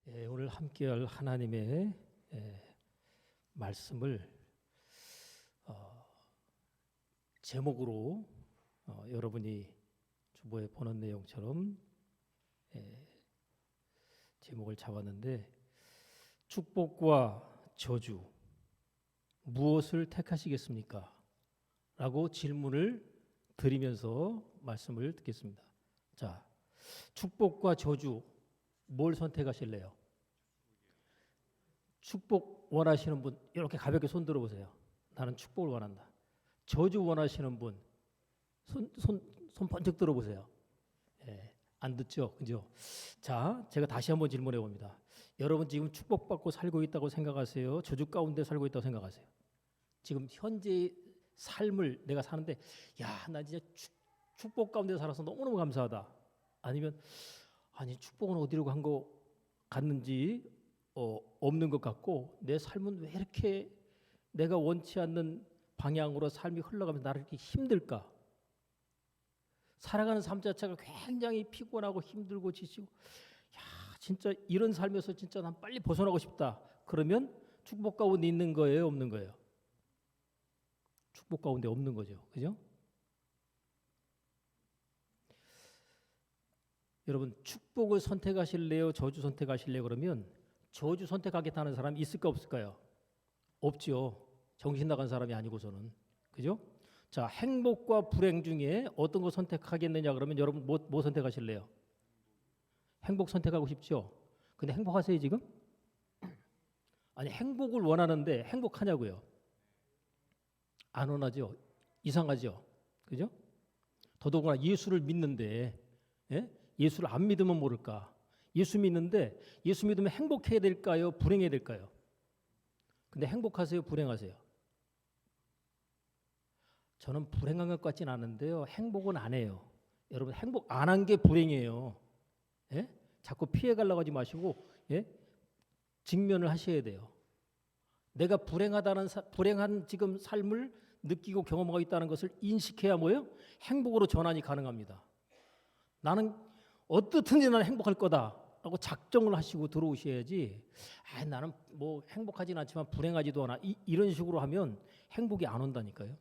오늘 함께할 하나님의 말씀을 제목으로 여러분이 주보에 보는 내용처럼 제목을 잡았는데, 축복과 저주 무엇을 택하시겠습니까? 라고 질문을 드리면서 말씀을 듣겠습니다. 자, 축복과 저주 뭘 선택하실래요? 축복 원하시는 분 이렇게 가볍게 손 들어보세요. 나는 축복을 원한다. 저주 원하시는 분 손 번쩍 들어보세요. 안 듣죠? 그죠? 자, 제가 다시 한번 질문해 봅니다. 여러분 지금 축복받고 살고 있다고 생각하세요? 저주 가운데 살고 있다고 생각하세요? 지금 현재 삶을 내가 사는데, 야, 나 진짜 축복 가운데 살아서 너무너무 감사하다. 아니면 아니, 축복은 어디로 갔는지 없는 것 같고, 내 삶은 왜 이렇게 내가 원치 않는 방향으로 삶이 흘러가면서 나를 이렇게 힘들까? 살아가는 삶 자체가 굉장히 피곤하고 힘들고 지치고, 야, 진짜 이런 삶에서 진짜 난 빨리 벗어나고 싶다. 그러면 축복 가운데 있는 거예요, 없는 거예요? 축복 가운데 없는 거죠. 그죠? 여러분, 축복을 선택하실래요? 저주 선택하실래요? 그러면 저주 선택하겠다는 사람이 있을까 없을까요? 없죠. 정신 나간 사람이 아니고서는. 그죠? 자, 행복과 불행 중에 어떤 거 선택하겠느냐 그러면 여러분 뭐 선택하실래요? 행복 선택하고 싶죠? 근데 행복하세요 지금? 아니, 행복을 원하는데 행복하냐고요? 안 원하죠. 이상하죠. 그죠? 더더구나 예수를 믿는데, 예수를 안 믿으면 모를까? 예수 믿는데, 예수 믿으면 행복해야 될까요? 불행해야 될까요? 근데 행복하세요? 불행하세요? 저는 불행한 것 같진 않은데요. 행복은 안 해요. 여러분, 행복 안 한 게 불행이에요. 자꾸 피해가려고 하지 마시고, 직면을 하셔야 돼요. 내가 불행한 지금 삶을 느끼고 경험하고 있다는 것을 인식해야 뭐예요? 행복으로 전환이 가능합니다. 나는 어떻든지 나는 행복할 거다라고 작정을 하시고 들어오셔야지, 나는 뭐 행복하진 않지만 불행하지도 않아, 이런 식으로 하면 행복이 안 온다니까요.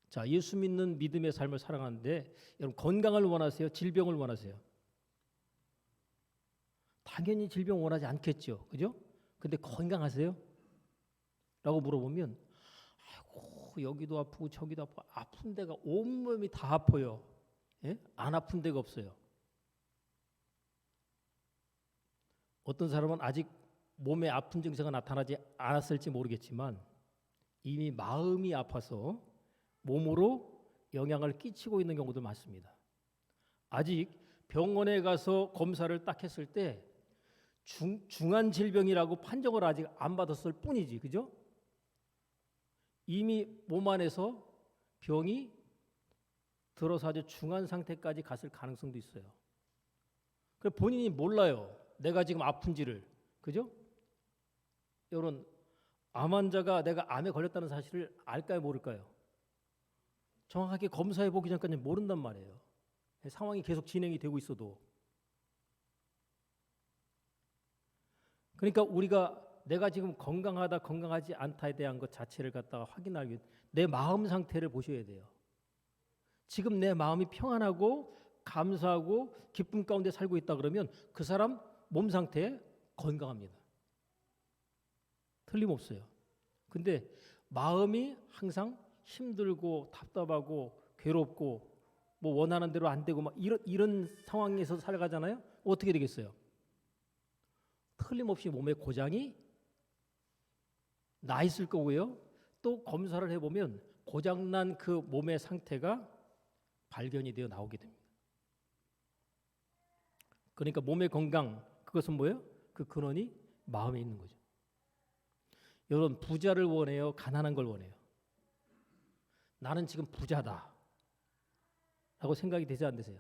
자, 예수 믿는 믿음의 삶을 살아가는데, 여러분 건강을 원하세요? 질병을 원하세요? 당연히 질병 원하지 않겠죠. 그죠? 근데 건강하세요? 라고 물어보면, 아이고, 여기도 아프고 저기도 아프고, 아픈 데가 온몸이 다 아파요. 안 아픈 데가 없어요. 어떤 사람은 아직 몸에 아픈 증세가 나타나지 않았을지 모르겠지만 이미 마음이 아파서 몸으로 영향을 끼치고 있는 경우도 많습니다. 아직 병원에 가서 검사를 딱 했을 때 중한 질병이라고 판정을 아직 안 받았을 뿐이지, 그죠? 이미 몸 안에서 병이 들어서 아주 중한 상태까지 갔을 가능성도 있어요. 그래서 본인이 몰라요. 내가 지금 아픈지를. 그죠? 여러분, 암 환자가 내가 암에 걸렸다는 사실을 알까요, 모를까요? 정확하게 검사해 보기 전까지 모른단 말이에요. 상황이 계속 진행이 되고 있어도. 그러니까 우리가 내가 지금 건강하다 건강하지 않다에 대한 것 자체를 갖다가 확인하기 위해 내 마음 상태를 보셔야 돼요. 지금 내 마음이 평안하고 감사하고 기쁨 가운데 살고 있다 그러면 그 사람 몸 상태 건강합니다. 틀림없어요. 근데 마음이 항상 힘들고 답답하고 괴롭고 뭐 원하는 대로 안 되고 막 이런 상황에서 살아가잖아요. 어떻게 되겠어요? 틀림없이 몸에 고장이 나 있을 거고요. 또 검사를 해보면 고장난 그 몸의 상태가 발견이 되어 나오게 됩니다. 그러니까 몸의 건강, 그것은 뭐예요? 그 근원이 마음에 있는 거죠. 여러분, 부자를 원해요? 가난한 걸 원해요? 나는 지금 부자다 라고 생각이 되지 않으세요?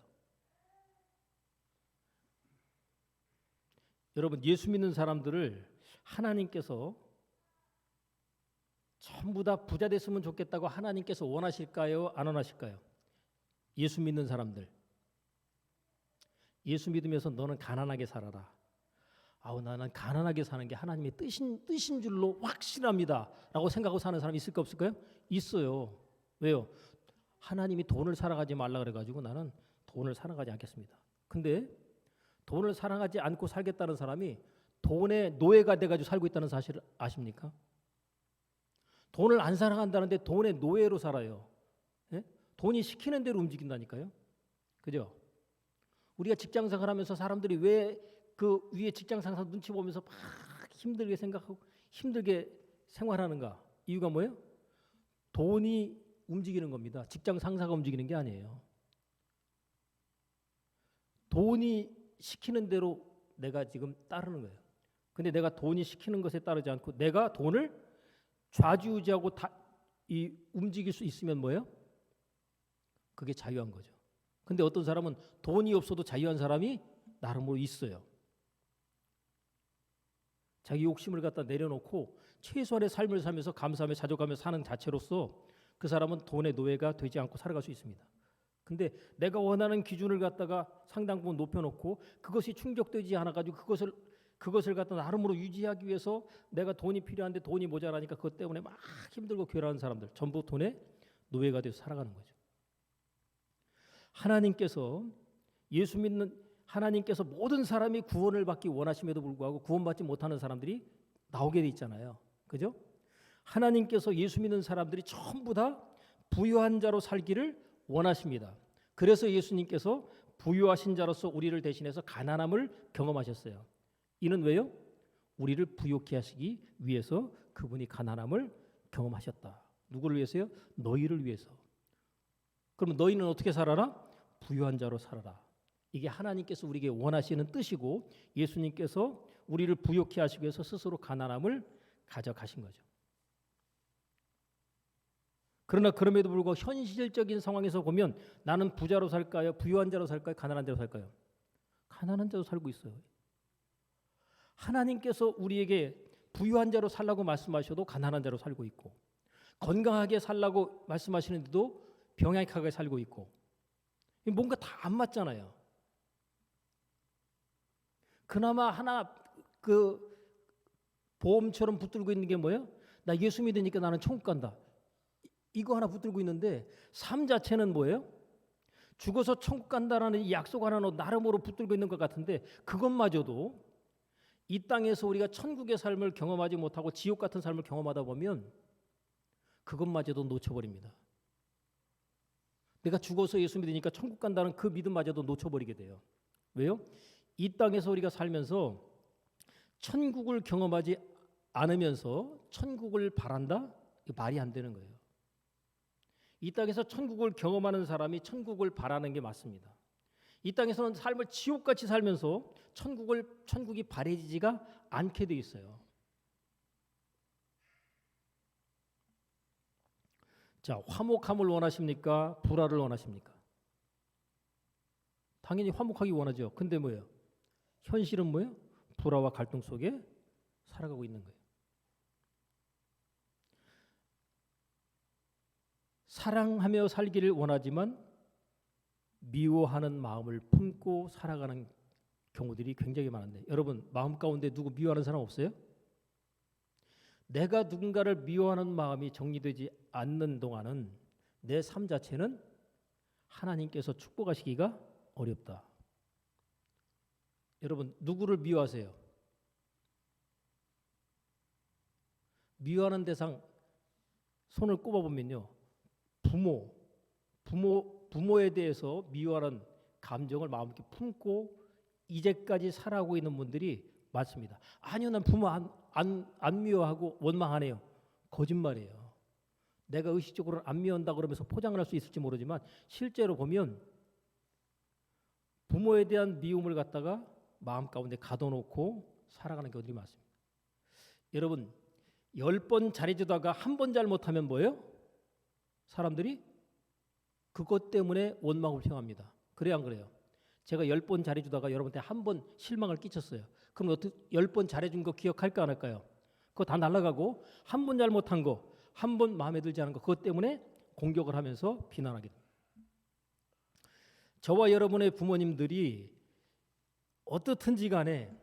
여러분, 예수 믿는 사람들을 하나님께서 전부 다 부자 됐으면 좋겠다고 하나님께서 원하실까요? 안 원하실까요? 예수 믿는 사람들, 예수 믿으면서 너는 가난하게 살아라, 아우 나는 가난하게 사는 게 하나님의 뜻인 줄로 확신합니다 라고 생각하고 사는 사람이 있을까 없을까요? 있어요. 왜요? 하나님이 돈을 사랑하지 말라 그래가지고 나는 돈을 사랑하지 않겠습니다. 근데 돈을 사랑하지 않고 살겠다는 사람이 돈의 노예가 돼가지고 살고 있다는 사실을 아십니까? 돈을 안 사랑한다는데 돈의 노예로 살아요. 예? 돈이 시키는 대로 움직인다니까요. 그죠? 우리가 직장 생활하면서 사람들이 왜 그 위에 직장 상사 눈치 보면서 막 힘들게 생각하고 힘들게 생활하는가? 이유가 뭐예요? 돈이 움직이는 겁니다. 직장 상사가 움직이는 게 아니에요. 돈이 시키는 대로 내가 지금 따르는 거예요. 근데 내가 돈이 시키는 것에 따르지 않고 내가 돈을 좌지우지하고 움직일 수 있으면 뭐예요? 그게 자유한 거죠. 근데 어떤 사람은 돈이 없어도 자유한 사람이 나름으로 있어요. 자기 욕심을 갖다 내려놓고 최소한의 삶을 살면서 감사하며 자족하며 사는 자체로서 그 사람은 돈의 노예가 되지 않고 살아갈 수 있습니다. 근데 내가 원하는 기준을 갖다가 상당 부분 높여놓고 그것이 충족되지 않아가지고 그것을 갖다 나름으로 유지하기 위해서 내가 돈이 필요한데 돈이 모자라니까 그것 때문에 막 힘들고 괴로운 사람들 전부 돈의 노예가 돼서 살아가는 거죠. 하나님께서 모든 사람이 구원을 받기 원하심에도 불구하고 구원받지 못하는 사람들이 나오게 돼 있잖아요. 그죠? 하나님께서 예수 믿는 사람들이 전부 다 부유한 자로 살기를 원하십니다. 그래서 예수님께서 부유하신 자로서 우리를 대신해서 가난함을 경험하셨어요. 이는 왜요? 우리를 부유케 하시기 위해서 그분이 가난함을 경험하셨다. 누구를 위해서요? 너희를 위해서. 그러면 너희는 어떻게 살아라? 부유한 자로 살아라. 이게 하나님께서 우리에게 원하시는 뜻이고 예수님께서 우리를 부유케 하시기 위해서 스스로 가난함을 가져가신 거죠. 그러나 그럼에도 불구하고 현실적인 상황에서 보면 나는 부자로 살까요? 부유한 자로 살까요? 가난한 자로 살까요? 가난한 자로 살고 있어요. 하나님께서 우리에게 부유한 자로 살라고 말씀하셔도 가난한 자로 살고 있고 건강하게 살라고 말씀하시는데도 병약하게 살고 있고 뭔가 다 안 맞잖아요. 그나마 하나 그 보험처럼 붙들고 있는 게 뭐예요? 나 예수 믿으니까 나는 천국 간다. 이거 하나 붙들고 있는데 삶 자체는 뭐예요? 죽어서 천국 간다라는 이 약속 하나로 나름으로 붙들고 있는 것 같은데 그것마저도 이 땅에서 우리가 천국의 삶을 경험하지 못하고 지옥 같은 삶을 경험하다 보면 그것마저도 놓쳐버립니다. 내가 죽어서 예수 믿으니까 천국 간다는 그 믿음마저도 놓쳐버리게 돼요. 왜요? 이 땅에서 우리가 살면서 천국을 경험하지 않으면서 천국을 바란다? 이거 말이 안 되는 거예요. 이 땅에서 천국을 경험하는 사람이 천국을 바라는 게 맞습니다. 이 땅에서는 삶을 지옥같이 살면서 천국이 바래지지가 않게 돼 있어요. 자, 화목함을 원하십니까? 불화를 원하십니까? 당연히 화목하기 원하죠. 근데 뭐예요? 현실은 뭐예요? 불화와 갈등 속에 살아가고 있는 거예요. 사랑하며 살기를 원하지만 미워하는 마음을 품고 살아가는 경우들이 굉장히 많은데 여러분 마음 가운데 누구 미워하는 사람 없어요? 내가 누군가를 미워하는 마음이 정리되지 않는 동안은 내 삶 자체는 하나님께서 축복하시기가 어렵다. 여러분 누구를 미워하세요? 미워하는 대상 손을 꼽아보면요. 부모에 대해서 미워하는 감정을 마음에 품고 이제까지 살아가고 있는 분들이 많습니다. 아니요, 난 부모 안 미워하고 원망하네요. 거짓말이에요. 내가 의식적으로 안 미워한다 그러면서 포장을 할 수 있을지 모르지만 실제로 보면 부모에 대한 미움을 갖다가 마음 가운데 가둬놓고 살아가는 경우들이 많습니다. 여러분 10번 잘해주다가 한 번 잘못하면 뭐예요? 사람들이 그것 때문에 원망을 표합니다. 그래요 안 그래요? 제가 10번 잘해주다가 여러분한테 한 번 실망을 끼쳤어요. 그럼 어떻게 10번 잘해준 거 기억할까 안 할까요? 그거 다 날아가고 한 번 잘못한 거, 한 번 마음에 들지 않은 거 그것 때문에 공격을 하면서 비난하게 됩니다. 저와 여러분의 부모님들이 어떻든지 간에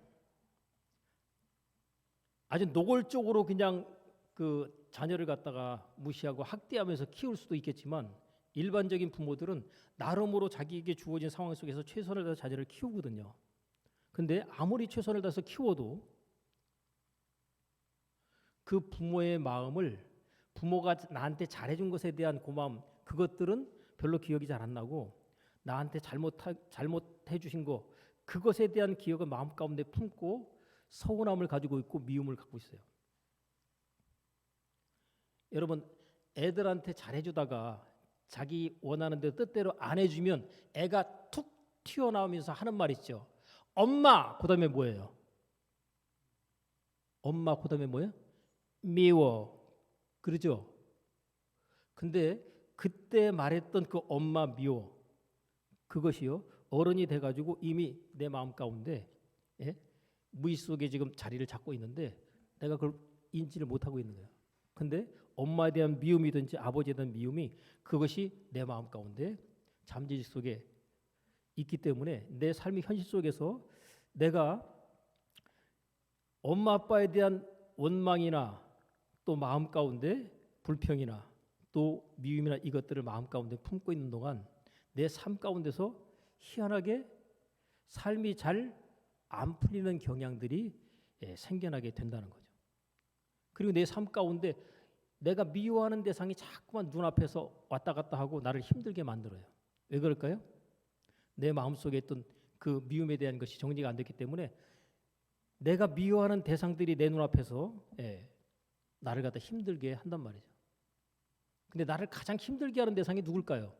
아주 노골적으로 그냥 그 자녀를 갖다가 무시하고 학대하면서 키울 수도 있겠지만 일반적인 부모들은 나름으로 자기에게 주어진 상황 속에서 최선을 다해서 자녀를 키우거든요. 근데 아무리 최선을 다해서 키워도 그 부모의 마음을 부모가 나한테 잘해준 것에 대한 고마움 그것들은 별로 기억이 잘 안 나고 나한테 잘못해 주신 거 그것에 대한 기억을 마음 가운데 품고 서운함을 가지고 있고 미움을 갖고 있어요. 여러분 애들한테 잘해주다가 자기 원하는 대로 뜻대로 안 해주면 애가 툭 튀어나오면서 하는 말 있죠. 엄마 그다음에 뭐예요? 엄마 그다음에 뭐예요? 미워. 그러죠? 근데 그때 말했던 그 엄마 미워 그것이요 어른이 돼가지고 이미 내 마음 가운데 무의식 속에 지금 자리를 잡고 있는데 내가 그걸 인지를 못하고 있는 거예요. 근데 엄마에 대한 미움이든지 아버지에 대한 미움이 그것이 내 마음 가운데 잠재의식 속에 있기 때문에 내 삶의 현실 속에서 내가 엄마 아빠에 대한 원망이나 또 마음 가운데 불평이나 또 미움이나 이것들을 마음 가운데 품고 있는 동안 내 삶 가운데서 희한하게 삶이 잘 안 풀리는 경향들이 생겨나게 된다는 거죠. 그리고 내 삶 가운데 내가 미워하는 대상이 자꾸만 눈앞에서 왔다 갔다 하고 나를 힘들게 만들어요. 왜 그럴까요? 내 마음속에 있던 그 미움에 대한 것이 정리가 안 됐기 때문에 내가 미워하는 대상들이 내 눈앞에서 나를 갖다 힘들게 한단 말이죠. 근데 나를 가장 힘들게 하는 대상이 누굴까요?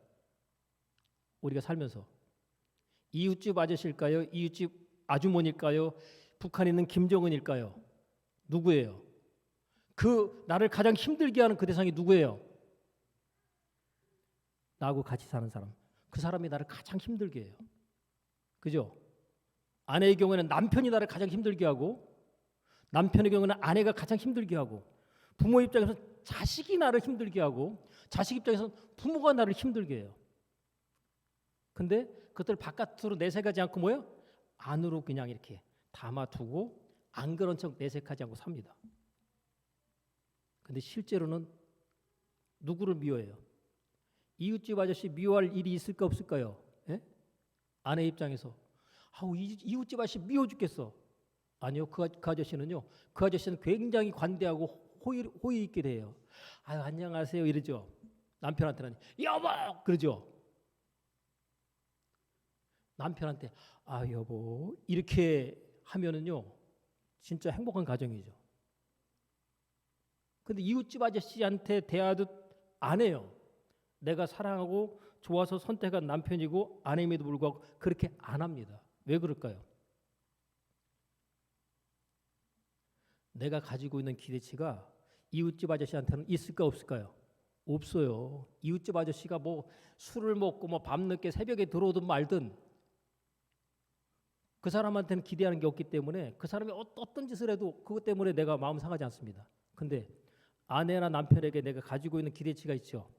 우리가 살면서 이웃집 아저씨일까요? 이웃집 아주머니일까요? 북한에 있는 김정은일까요? 누구예요? 그 나를 가장 힘들게 하는 그 대상이 누구예요? 나하고 같이 사는 사람. 그 사람이 나를 가장 힘들게 해요. 그죠? 아내의 경우에는 남편이 나를 가장 힘들게 하고 남편의 경우는 아내가 가장 힘들게 하고 부모 입장에서 자식이 나를 힘들게 하고 자식 입장에서는 부모가 나를 힘들게 해요. 근데 그것들 바깥으로 내색하지 않고 뭐예요? 안으로 그냥 이렇게 담아두고 안 그런 척 내색하지 않고 삽니다. 근데 실제로는 누구를 미워해요? 이웃집 아저씨 미워할 일이 있을까 없을까요? 아내 입장에서 이웃집 아저씨 미워 죽겠어. 아니요. 그 아저씨는요. 그 아저씨는 굉장히 관대하고 호의 있게 돼요. 안녕하세요 이러죠. 남편한테는 여보 그러죠. 남편한테 여보 이렇게 하면은요 진짜 행복한 가정이죠. 근데 이웃집 아저씨한테 대하듯 안 해요. 내가 사랑하고 좋아서 선택한 남편이고 아내임에도 불구하고 그렇게 안 합니다. 왜 그럴까요? 내가 가지고 있는 기대치가 이웃집 아저씨한테는 있을까 없을까요? 없어요. 이웃집 아저씨가 뭐 술을 먹고 뭐 밤늦게 새벽에 들어오든 말든 그 사람한테는 기대하는 게 없기 때문에 그 사람이 어떤 짓을 해도 그것 때문에 내가 마음 상하지 않습니다. 근데 아내나 남편에게 내가 가지고 있는 기대치가 있죠.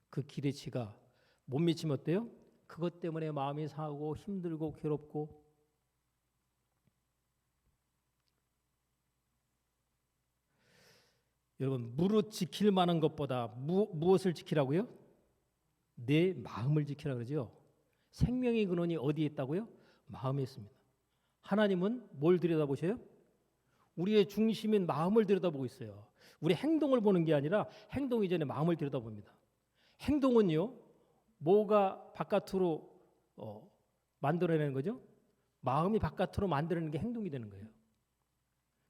그 기대치가 못 미치면 어때요? 그것 때문에 마음이 상하고 힘들고 괴롭고 여러분 무릇 지킬 만한 것보다 무엇을 지키라고요? 내 마음을 지키라 그러죠. 생명의 근원이 어디에 있다고요? 마음에 있습니다. 하나님은 뭘 들여다보셔요? 우리의 중심인 마음을 들여다보고 있어요. 우리 행동을 보는 게 아니라 행동 이전에 마음을 들여다봅니다. 행동은요. 뭐가 바깥으로 만들어내는 거죠? 마음이 바깥으로 만들어내는 게 행동이 되는 거예요.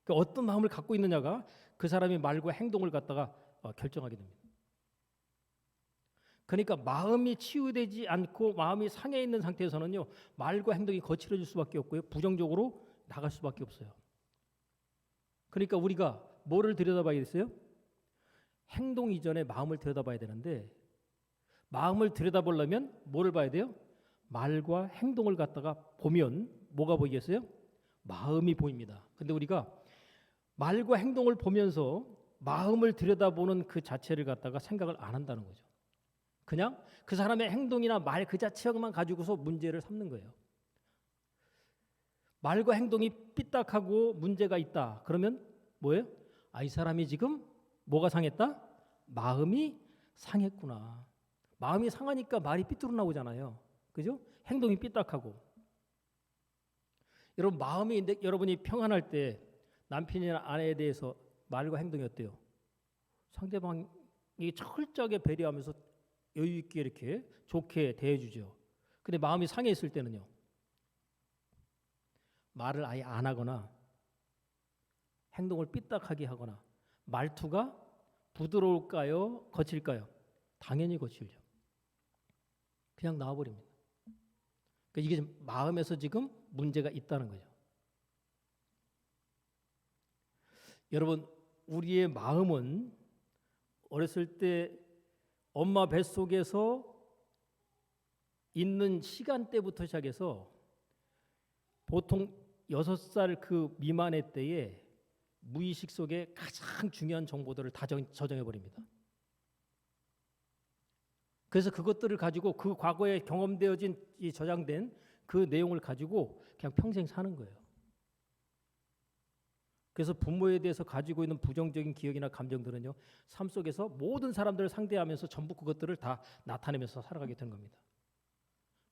그러니까 어떤 마음을 갖고 있느냐가 그 사람의 말과 행동을 갖다가 결정하게 됩니다. 그러니까 마음이 치유되지 않고 마음이 상해 있는 상태에서는요. 말과 행동이 거칠어질 수밖에 없고요. 부정적으로 나갈 수밖에 없어요. 그러니까 우리가 뭐를 들여다봐야겠어요? 행동 이전에 마음을 들여다봐야 되는데 마음을 들여다보려면 뭐를 봐야 돼요? 말과 행동을 갖다가 보면 뭐가 보이겠어요? 마음이 보입니다. 근데 우리가 말과 행동을 보면서 마음을 들여다보는 그 자체를 갖다가 생각을 안 한다는 거죠. 그냥 그 사람의 행동이나 말 그 자체만 가지고서 문제를 삼는 거예요. 말과 행동이 삐딱하고 문제가 있다. 그러면 뭐예요? 이 사람이 지금 뭐가 상했다? 마음이 상했구나. 마음이 상하니까 말이 삐뚤어 나오잖아요. 그죠? 행동이 삐딱하고. 여러분 마음이 여러분이 평안할 때 남편이나 아내에 대해서 말과 행동이 어때요? 상대방이 철저하게 배려하면서 여유 있게 이렇게 좋게 대해주죠. 근데 마음이 상해 있을 때는요. 말을 아예 안 하거나 행동을 삐딱하게 하거나 말투가 부드러울까요? 거칠까요? 당연히 거칠죠. 그냥 나와버립니다. 그러니까 이게 마음에서 지금 문제가 있다는 거죠. 여러분 우리의 마음은 어렸을 때 엄마 뱃속에서 있는 시간대부터 시작해서 보통 6살 그 미만의 때에 무의식 속에 가장 중요한 정보들을 다 저장해 버립니다. 그래서 그것들을 가지고 그 과거에 경험되어진 이 저장된 그 내용을 가지고 그냥 평생 사는 거예요. 그래서 부모에 대해서 가지고 있는 부정적인 기억이나 감정들은요, 삶 속에서 모든 사람들을 상대하면서 전부 그것들을 다 나타내면서 살아가게 되는 겁니다.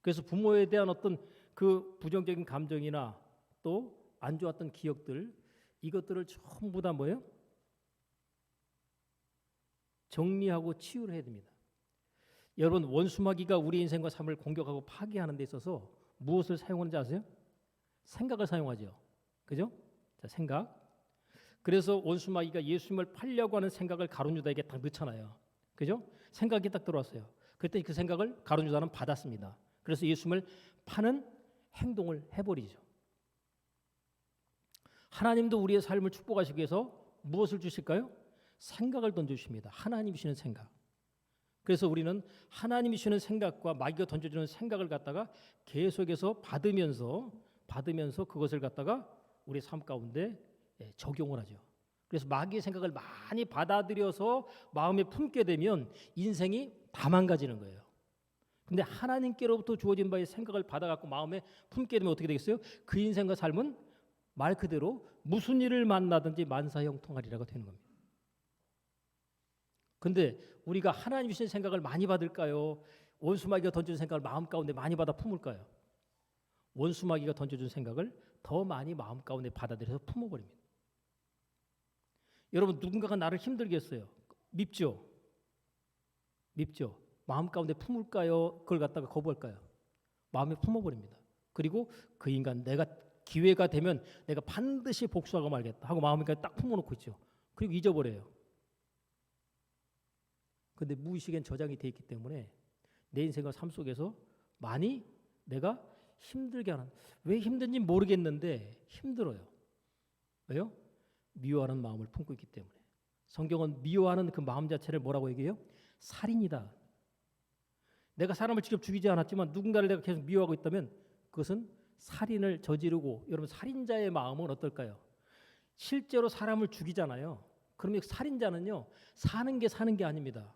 그래서 부모에 대한 어떤 그 부정적인 감정이나 또 안 좋았던 기억들, 이것들을 전부 다 뭐예요? 정리하고 치유를 해야 됩니다. 여러분 원수마귀가 우리 인생과 삶을 공격하고 파괴하는 데 있어서 무엇을 사용하는지 아세요? 생각을 사용하죠. 그죠? 자, 생각. 그래서 원수마귀가 예수님을 팔려고 하는 생각을 가룟 유다에게 딱 넣잖아요. 그죠? 생각이 딱 들어왔어요. 그랬더니 그 생각을 가룟 유다는 받았습니다. 그래서 예수님을 파는 행동을 해버리죠. 하나님도 우리의 삶을 축복하시기 위해서 무엇을 주실까요? 생각을 던져주십니다. 하나님이 주시는 생각. 그래서 우리는 하나님이 주시는 생각과 마귀가 던져주는 생각을 갖다가 계속해서 받으면서 그것을 갖다가 우리 삶 가운데 적용을 하죠. 그래서 마귀의 생각을 많이 받아들여서 마음에 품게 되면 인생이 다 망가지는 거예요. 근데 하나님께로부터 주어진 바의 생각을 받아갖고 마음에 품게 되면 어떻게 되겠어요? 그 인생과 삶은 말 그대로 무슨 일을 만나든지 만사형통하리라고 되는 겁니다. 근데 우리가 하나님 주신 생각을 많이 받을까요? 원수마귀가 던져준 생각을 마음 가운데 많이 받아 품을까요? 원수마귀가 던져준 생각을 더 많이 마음 가운데 받아들여서 품어버립니다. 여러분 누군가가 나를 힘들게 했어요. 밉죠? 마음 가운데 품을까요? 그걸 갖다가 거부할까요? 마음에 품어버립니다. 그리고 그 인간 내가 기회가 되면 내가 반드시 복수하고 말겠다 하고 마음에 딱 품어놓고 있죠. 그리고 잊어버려요. 근데 무의식엔 저장이 돼 있기 때문에 내 인생과 삶 속에서 많이 내가 힘들게 하는, 왜 힘든지 모르겠는데 힘들어요. 왜요? 미워하는 마음을 품고 있기 때문에. 성경은 미워하는 그 마음 자체를 뭐라고 얘기해요? 살인이다. 내가 사람을 직접 죽이지 않았지만 누군가를 내가 계속 미워하고 있다면 그것은 살인을 저지르고, 여러분 살인자의 마음은 어떨까요? 실제로 사람을 죽이잖아요. 그러면 살인자는요 사는 게 아닙니다.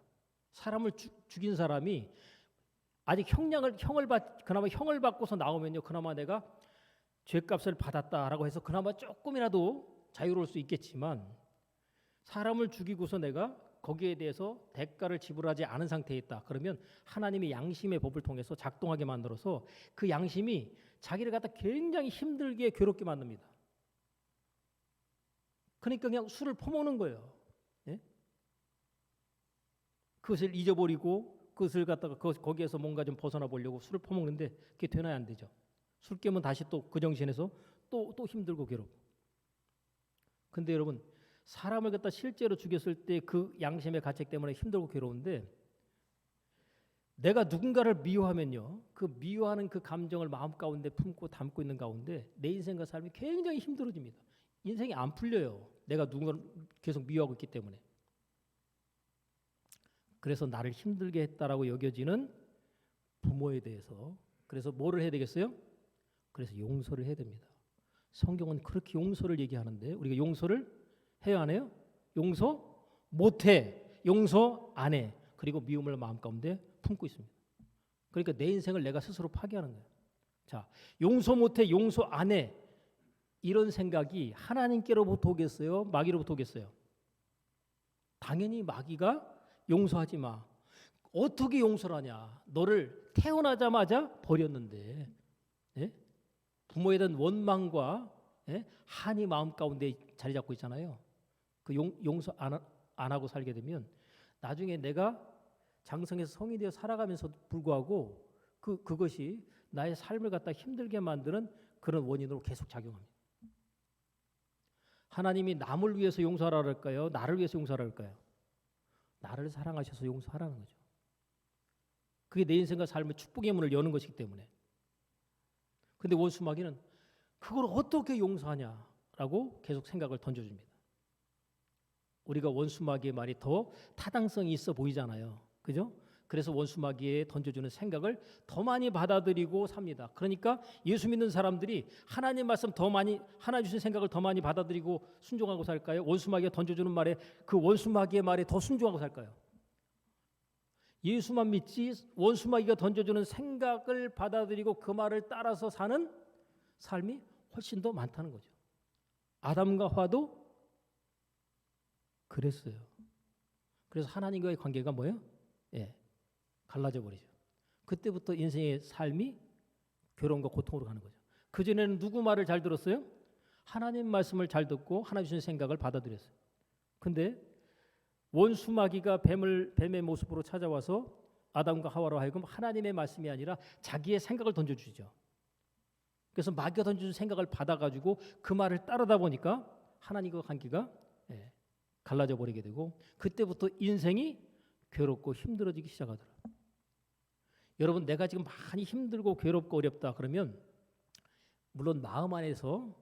사람을 죽인 사람이 아직 그나마 형을 받고서 나오면요, 그나마 내가 죄값을 받았다라고 해서 그나마 조금이라도 자유로울 수 있겠지만, 사람을 죽이고서 내가 거기에 대해서 대가를 지불하지 않은 상태에 있다. 그러면 하나님이 양심의 법을 통해서 작동하게 만들어서 그 양심이 자기를 갖다 굉장히 힘들게 괴롭게 만듭니다. 그러니까 그냥 술을 퍼먹는 거예요. 예? 그것을 잊어버리고 그것을 갖다가 거기에서 뭔가 좀 벗어나 보려고 술을 퍼먹는데 그게 되나요? 안 되죠. 술 깨면 다시 또 그 정신에서 또 힘들고 괴롭고. 근데 여러분 사람을 갖다 실제로 죽였을 때 그 양심의 가책 때문에 힘들고 괴로운데, 내가 누군가를 미워하면요, 그 미워하는 그 감정을 마음 가운데 품고 담고 있는 가운데 내 인생과 삶이 굉장히 힘들어집니다. 인생이 안 풀려요. 내가 누군가를 계속 미워하고 있기 때문에. 그래서 나를 힘들게 했다라고 여겨지는 부모에 대해서, 그래서 뭐를 해야 되겠어요? 그래서 용서를 해야 됩니다. 성경은 그렇게 용서를 얘기하는데 우리가 용서를 해야 하네요? 용서 못해. 용서 안 해. 그리고 미움을 마음 가운데 품고 있습니다. 그러니까 내 인생을 내가 스스로 파괴하는 거예요. 자, 용서 못해, 용서 안 해. 이런 생각이 하나님께로부터 오겠어요? 마귀로부터 오겠어요? 당연히 마귀가 용서하지 마. 어떻게 용서를 하냐? 너를 태어나자마자 버렸는데, 예? 부모에 대한 원망과 예? 한이 마음 가운데 자리 잡고 있잖아요. 그 용서 안 하고 살게 되면 나중에 내가 장성해서 성이 되어 살아가면서도 불구하고 그것이 나의 삶을 갖다 힘들게 만드는 그런 원인으로 계속 작용합니다. 하나님이 남을 위해서 용서하라 할까요? 나를 위해서 용서하라 할까요? 나를 사랑하셔서 용서하라는 거죠. 그게 내 인생과 삶의 축복의 문을 여는 것이기 때문에. 근데 원수 마귀는 그걸 어떻게 용서하냐라고 계속 생각을 던져줍니다. 우리가 원수 마귀의 말이 더 타당성이 있어 보이잖아요. 그죠? 그래서 원수 마귀에 던져주는 생각을 더 많이 받아들이고 삽니다. 그러니까 예수 믿는 사람들이 하나님 말씀 더 많이, 하나님 주신 생각을 더 많이 받아들이고 순종하고 살까요? 원수 마귀가 던져주는 말에 그 원수 마귀의 말에 더 순종하고 살까요? 예수만 믿지 원수 마귀가 던져주는 생각을 받아들이고 그 말을 따라서 사는 삶이 훨씬 더 많다는 거죠. 아담과 하와도 그랬어요. 그래서 하나님과의 관계가 뭐예요? 예, 갈라져 버리죠. 그때부터 인생의 삶이 괴로움과 고통으로 가는 거죠. 그전에는 누구 말을 잘 들었어요? 하나님 말씀을 잘 듣고 하나님 주신 생각을 받아들였어요. 근데 원수 마귀가 뱀의 모습으로 찾아와서 아담과 하와로 하여금 하나님의 말씀이 아니라 자기의 생각을 던져주죠. 그래서 마귀가 던져준 생각을 받아가지고 그 말을 따르다 보니까 하나님과 관계가 갈라져 버리게 되고 그때부터 인생이 괴롭고 힘들어지기 시작하더라고요. 여러분 내가 지금 많이 힘들고 괴롭고 어렵다 그러면 물론 마음 안에서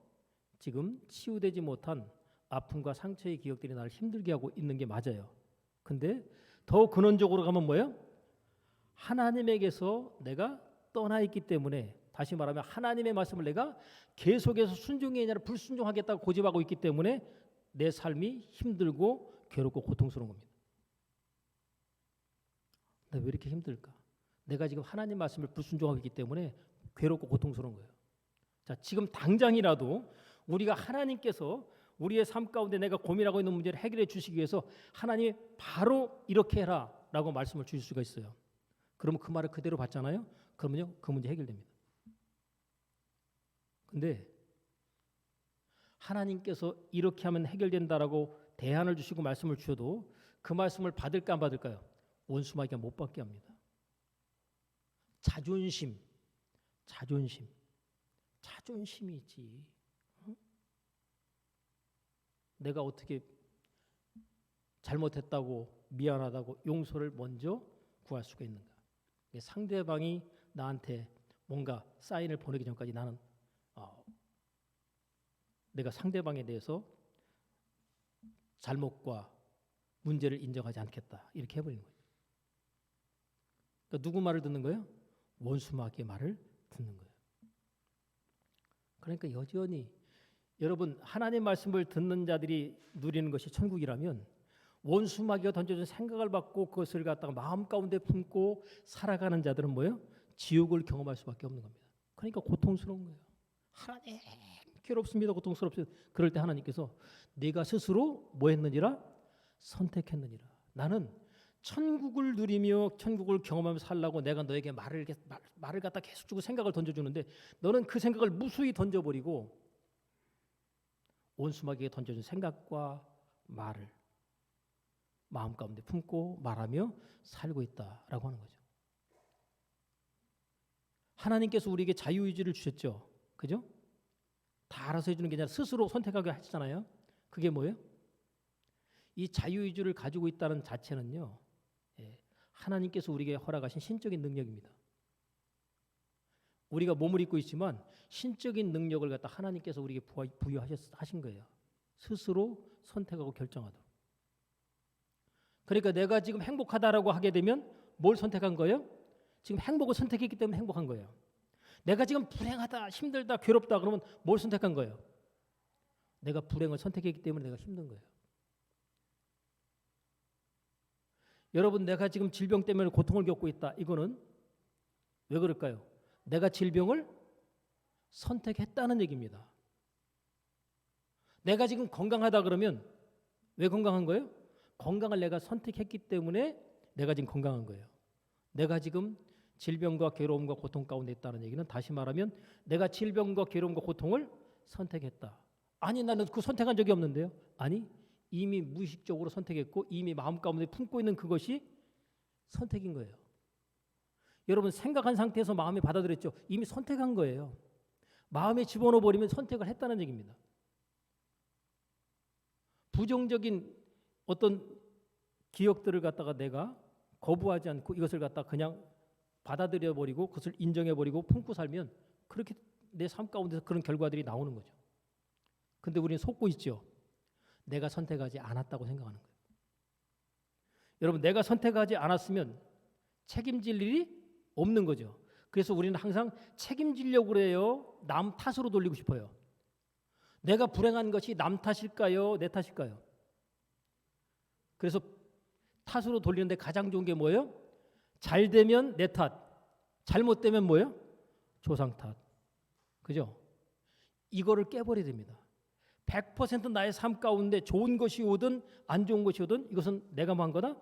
지금 치유되지 못한 아픔과 상처의 기억들이 나를 힘들게 하고 있는 게 맞아요. 근데 더 근원적으로 가면 뭐예요? 하나님에게서 내가 떠나 있기 때문에 다시 말하면 하나님의 말씀을 내가 계속해서 순종이 아니라 불순종하겠다고 고집하고 있기 때문에 내 삶이 힘들고 괴롭고 고통스러운 겁니다. 나 왜 이렇게 힘들까? 내가 지금 하나님 말씀을 불순종하고 있기 때문에 괴롭고 고통스러운 거예요. 자, 지금 당장이라도 우리가 하나님께서 우리의 삶 가운데 내가 고민하고 있는 문제를 해결해 주시기 위해서 하나님이 바로 이렇게 해라 라고 말씀을 주실 수가 있어요. 그러면 그 말을 그대로 받잖아요. 그러면요 그 문제 해결됩니다. 근데 하나님께서 이렇게 하면 해결된다라고 대안을 주시고 말씀을 주셔도 그 말씀을 받을까 안 받을까요? 원수 마귀가 못 받게 합니다. 자존심이 있지. 응? 내가 어떻게 잘못했다고 미안하다고 용서를 먼저 구할 수가 있는가? 상대방이 나한테 뭔가 사인을 보내기 전까지 나는 내가 상대방에 대해서 잘못과 문제를 인정하지 않겠다 이렇게 해버리는 거예요. 그러니까 누구 말을 듣는 거예요? 원수 마귀의 말을 듣는 거예요. 그러니까 여전히 여러분 하나님 말씀을 듣는 자들이 누리는 것이 천국이라면 원수 마귀가 던져준 생각을 받고 그것을 갖다가 마음 가운데 품고 살아가는 자들은 뭐예요? 지옥을 경험할 수밖에 없는 겁니다. 그러니까 고통스러운 거예요. 하나님 괴롭습니다. 고통스럽습니다. 그럴 때 하나님께서 네가 스스로 뭐 했느니라? 선택했느니라. 나는 천국을 누리며 천국을 경험하면서 살라고 내가 너에게 말을 갖다 계속 주고 생각을 던져주는데 너는 그 생각을 무수히 던져버리고 원수 마귀에게 던져준 생각과 말을 마음 가운데 품고 말하며 살고 있다라고 하는 거죠. 하나님께서 우리에게 자유의지를 주셨죠. 그죠? 다 알아서 해주는 게 아니라 스스로 선택하게 하시잖아요. 그게 뭐예요? 이 자유의지를 가지고 있다는 자체는요. 하나님께서 우리에게 허락하신 신적인 능력입니다. 우리가 몸을 입고 있지만 신적인 능력을 갖다 하나님께서 우리에게 부여하신 거예요. 스스로 선택하고 결정하도록. 그러니까 내가 지금 행복하다라고 하게 되면 뭘 선택한 거예요? 지금 행복을 선택했기 때문에 행복한 거예요. 내가 지금 불행하다, 힘들다, 괴롭다 그러면 뭘 선택한 거예요? 내가 불행을 선택했기 때문에 내가 힘든 거예요. 여러분 내가 지금 질병 때문에 고통을 겪고 있다. 이거는 왜 그럴까요? 내가 질병을 선택했다는 얘기입니다. 내가 지금 건강하다 그러면 왜 건강한 거예요? 건강을 내가 선택했기 때문에 내가 지금 건강한 거예요. 내가 지금 질병과 괴로움과 고통 가운데 있다는 얘기는 다시 말하면 내가 질병과 괴로움과 고통을 선택했다. 아니 나는 그 선택한 적이 없는데요. 아니 이미 무의식적으로 선택했고 이미 마음 가운데 품고 있는 그것이 선택인 거예요. 여러분 생각한 상태에서 마음에 받아들였죠. 이미 선택한 거예요. 마음에 집어넣어 버리면 선택을 했다는 얘기입니다. 부정적인 어떤 기억들을 갖다가 내가 거부하지 않고 이것을 갖다 그냥 받아들여 버리고 그것을 인정해 버리고 품고 살면 그렇게 내 삶 가운데서 그런 결과들이 나오는 거죠. 근데 우리는 속고 있죠. 내가 선택하지 않았다고 생각하는 거예요. 여러분 내가 선택하지 않았으면 책임질 일이 없는 거죠. 그래서 우리는 항상 책임지려고 그래요. 남 탓으로 돌리고 싶어요. 내가 불행한 것이 남 탓일까요? 내 탓일까요? 그래서 탓으로 돌리는데 가장 좋은 게 뭐예요? 잘 되면 내 탓, 잘못되면 뭐예요? 조상 탓. 그죠? 이거를 깨버려야 됩니다. 100% 나의 삶 가운데 좋은 것이 오든 안 좋은 것이 오든 이것은 내가 뭐 한 거다?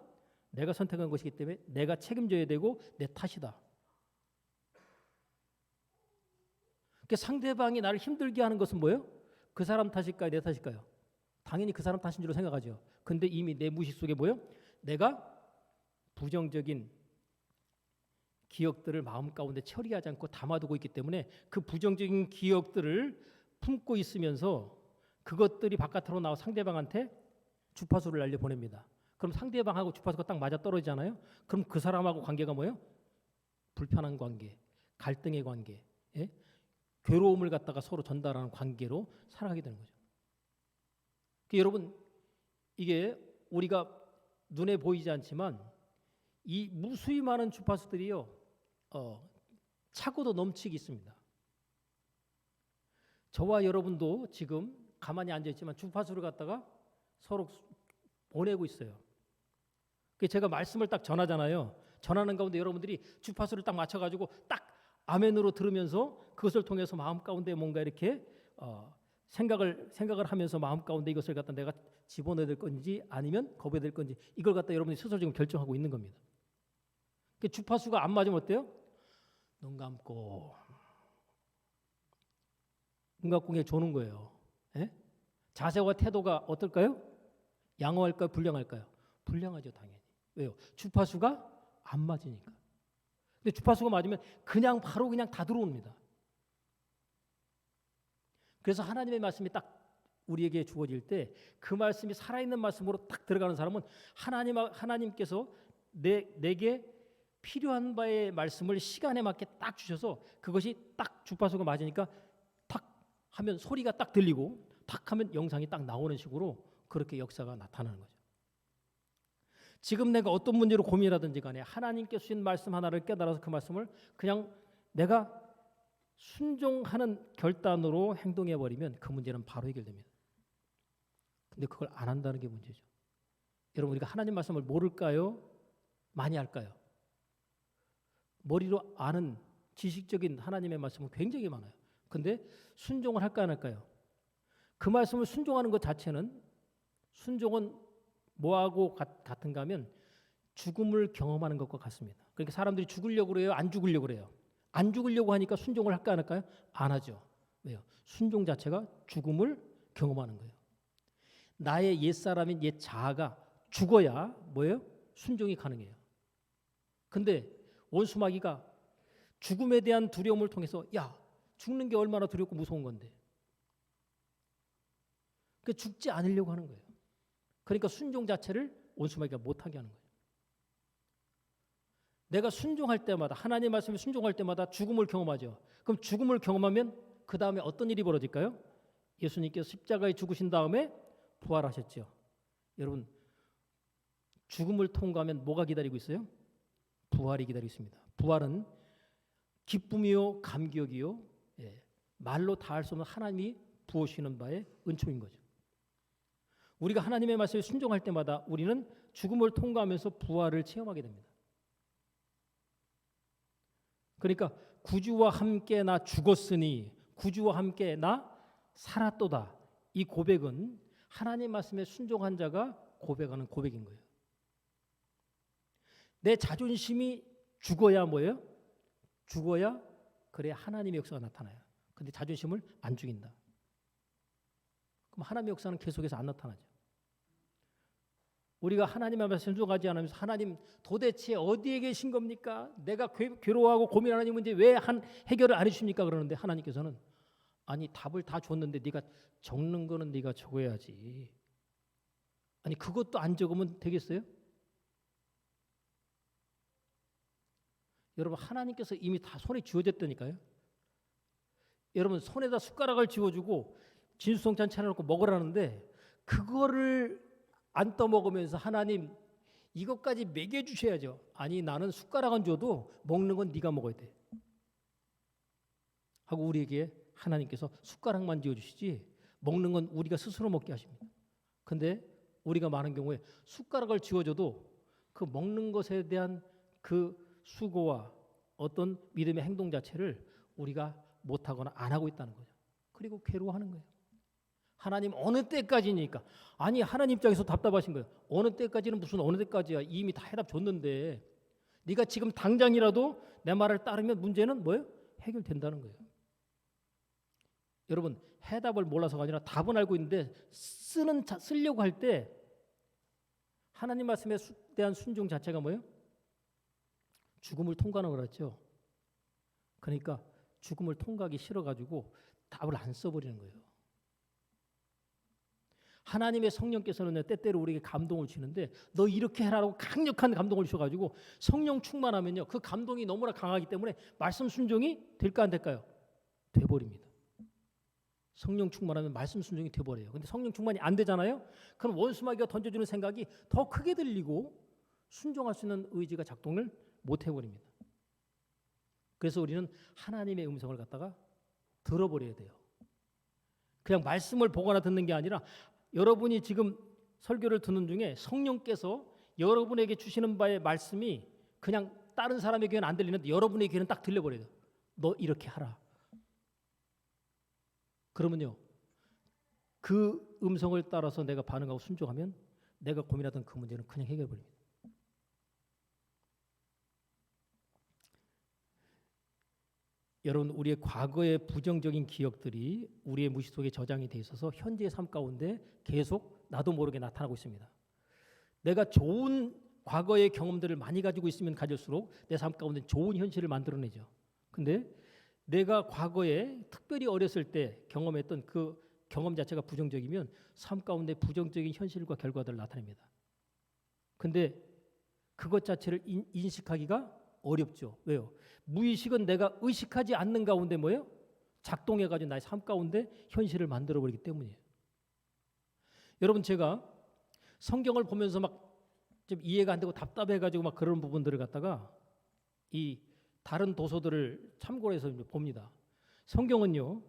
내가 선택한 것이기 때문에 내가 책임져야 되고 내 탓이다. 그러니까 상대방이 나를 힘들게 하는 것은 뭐예요? 그 사람 탓일까요? 내 탓일까요? 당연히 그 사람 탓인 줄로 생각하죠. 근데 이미 내 무의식 속에 뭐예요? 내가 부정적인 기억들을 마음 가운데 처리하지 않고 담아두고 있기 때문에 그 부정적인 기억들을 품고 있으면서 그것들이 바깥으로 나와 상대방한테 주파수를 날려보냅니다. 그럼 상대방하고 주파수가 딱 맞아 떨어지잖아요. 그럼 그 사람하고 관계가 뭐예요? 불편한 관계, 갈등의 관계, 예? 괴로움을 갖다가 서로 전달하는 관계로 살아가게 되는 거죠. 여러분 이게 우리가 눈에 보이지 않지만 이 무수히 많은 주파수들이요 차고도 넘치게 있습니다. 저와 여러분도 지금 가만히 앉아 있지만 주파수를 갖다가 서로 보내고 있어요. 제가 말씀을 딱 전하잖아요. 전하는 가운데 여러분들이 주파수를 딱 맞춰가지고 딱 아멘으로 들으면서 그것을 통해서 마음 가운데 뭔가 이렇게 생각을 하면서 마음 가운데 이것을 갖다 내가 집어넣어야 될 건지 아니면 거부해야 될 건지 이걸 갖다 여러분들이 스스로 지금 결정하고 있는 겁니다. 주파수가 안 맞으면 어때요? 눈 감고 그냥 조는 거예요. 예? 자세와 태도가 어떨까요? 양호할까요? 불량할까요? 불량하죠 당연히. 왜요? 주파수가 안 맞으니까. 근데 주파수가 맞으면 그냥 바로 그냥 다 들어옵니다. 그래서 하나님의 말씀이 딱 우리에게 주어질 때 그 말씀이 살아있는 말씀으로 딱 들어가는 사람은 하나님께서 내게 필요한 바의 말씀을 시간에 맞게 딱 주셔서 그것이 딱 주파수가 맞으니까 탁 하면 소리가 딱 들리고 탁 하면 영상이 딱 나오는 식으로 그렇게 역사가 나타나는 거죠. 지금 내가 어떤 문제로 고민하든지 간에 하나님께 주신 말씀 하나를 깨달아서 그 말씀을 그냥 내가 순종하는 결단으로 행동해버리면 그 문제는 바로 해결됩니다. 근데 그걸 안 한다는 게 문제죠. 여러분 우리가 하나님 말씀을 모를까요? 많이 알까요? 머리로 아는 지식적인 하나님의 말씀은 굉장히 많아요. 근데 순종을 할까 안 할까요? 그 말씀을 순종하는 것 자체는 순종은 뭐하고 같은가 하면 죽음을 경험하는 것과 같습니다. 그러니까 사람들이 죽으려고 그래요? 안 죽으려고 그래요? 안 죽으려고 하니까 순종을 할까 안 할까요? 안 하죠. 왜요? 순종 자체가 죽음을 경험하는 거예요. 나의 옛사람인 옛 자아가 죽어야 뭐예요? 순종이 가능해요. 근데 원수마귀가 죽음에 대한 두려움을 통해서 야 죽는 게 얼마나 두렵고 무서운 건데 그러니까 죽지 않으려고 하는 거예요. 그러니까 순종 자체를 원수마귀가 못하게 하는 거예요. 내가 순종할 때마다 하나님의 말씀에 순종할 때마다 죽음을 경험하죠. 그럼 죽음을 경험하면 그 다음에 어떤 일이 벌어질까요? 예수님께서 십자가에 죽으신 다음에 부활하셨죠. 여러분 죽음을 통과하면 뭐가 기다리고 있어요? 부활이 기다리고 있습니다. 부활은 기쁨이요 감격이요 말로 다 할 수 없는 하나님이 부어주시는 바의 은총인 거죠. 우리가 하나님의 말씀에 순종할 때마다 우리는 죽음을 통과하면서 부활을 체험하게 됩니다. 그러니까 구주와 함께 나 죽었으니 구주와 함께 나 살았도다. 이 고백은 하나님 말씀에 순종한 자가 고백하는 고백인 거예요. 내 자존심이 죽어야 뭐예요? 죽어야 그래야 하나님의 역사가 나타나요. 근데 자존심을 안 죽인다. 그럼 하나님의 역사는 계속해서 안 나타나죠. 우리가 하나님의 말씀에 순종하지 않으면서 하나님 도대체 어디에 계신 겁니까? 내가 괴로워하고 고민하는 이 문제 왜 해결을 안 해주십니까? 그러는데 하나님께서는 아니 답을 다 줬는데 네가 적는 거는 네가 적어야지. 아니 그것도 안 적으면 되겠어요? 여러분 하나님께서 이미 다 손에 쥐어졌다니까요. 여러분 손에다 숟가락을 쥐어주고 진수성찬 차려놓고 먹으라는데 그거를 안 떠먹으면서 하나님 이것까지 먹여주셔야죠. 아니 나는 숟가락은 줘도 먹는 건 네가 먹어야 돼. 하고 우리에게 하나님께서 숟가락만 쥐어주시지 먹는 건 우리가 스스로 먹게 하십니다. 근데 우리가 많은 경우에 숟가락을 쥐어줘도 그 먹는 것에 대한 그 수고와 어떤 믿음의 행동 자체를 우리가 못하거나 안 하고 있다는 거죠. 그리고 괴로워하는 거예요. 하나님 어느 때까지니까. 아니 하나님 입장에서 답답하신 거예요. 어느 때까지는 무슨 어느 때까지야. 이미 다 해답 줬는데 네가 지금 당장이라도 내 말을 따르면 문제는 뭐예요? 해결된다는 거예요. 여러분 해답을 몰라서가 아니라 답은 알고 있는데 쓰려고 할 때 하나님 말씀에 대한 순종 자체가 뭐예요? 죽음을 통과하는 거랬죠. 그러니까 죽음을 통과하기 싫어가지고 답을 안 써버리는 거예요. 하나님의 성령께서는 때때로 우리에게 감동을 주시는데 너 이렇게 해라라고 강력한 감동을 주셔가지고 성령 충만하면요 그 감동이 너무나 강하기 때문에 말씀 순종이 될까 안 될까요? 돼버립니다. 성령 충만하면 말씀 순종이 돼버려요. 근데 성령 충만이 안 되잖아요. 그럼 원수마귀가 던져주는 생각이 더 크게 들리고 순종할 수 있는 의지가 작동을 못 해버립니다. 그래서 우리는 하나님의 음성을 갖다가 들어버려야 돼요. 그냥 말씀을 보거나 듣는 게 아니라 여러분이 지금 설교를 듣는 중에 성령께서 여러분에게 주시는 바의 말씀이 그냥 다른 사람의 귀에는 안 들리는데 여러분의 귀에는 딱 들려버려요. 너 이렇게 하라. 그러면요. 그 음성을 따라서 내가 반응하고 순종하면 내가 고민하던 그 문제는 그냥 해결해버립니다. 여러분 우리의 과거의 부정적인 기억들이 우리의 무의식 속에 저장이 돼 있어서 현재의 삶 가운데 계속 나도 모르게 나타나고 있습니다. 내가 좋은 과거의 경험들을 많이 가지고 있으면 가질수록 내 삶 가운데 좋은 현실을 만들어내죠. 근데 내가 과거에 특별히 어렸을 때 경험했던 그 경험 자체가 부정적이면 삶 가운데 부정적인 현실과 결과들을 나타냅니다. 근데 그것 자체를 인식하기가 어렵죠. 왜요? 무의식은 내가 의식하지 않는 가운데 뭐예요? 작동해가지고 나의 삶 가운데 현실을 만들어버리기 때문이에요. 여러분 제가 성경을 보면서 막 좀 이해가 안 되고 답답해가지고 막 그런 부분들을 갖다가 이 다른 도서들을 참고해서 봅니다. 성경은요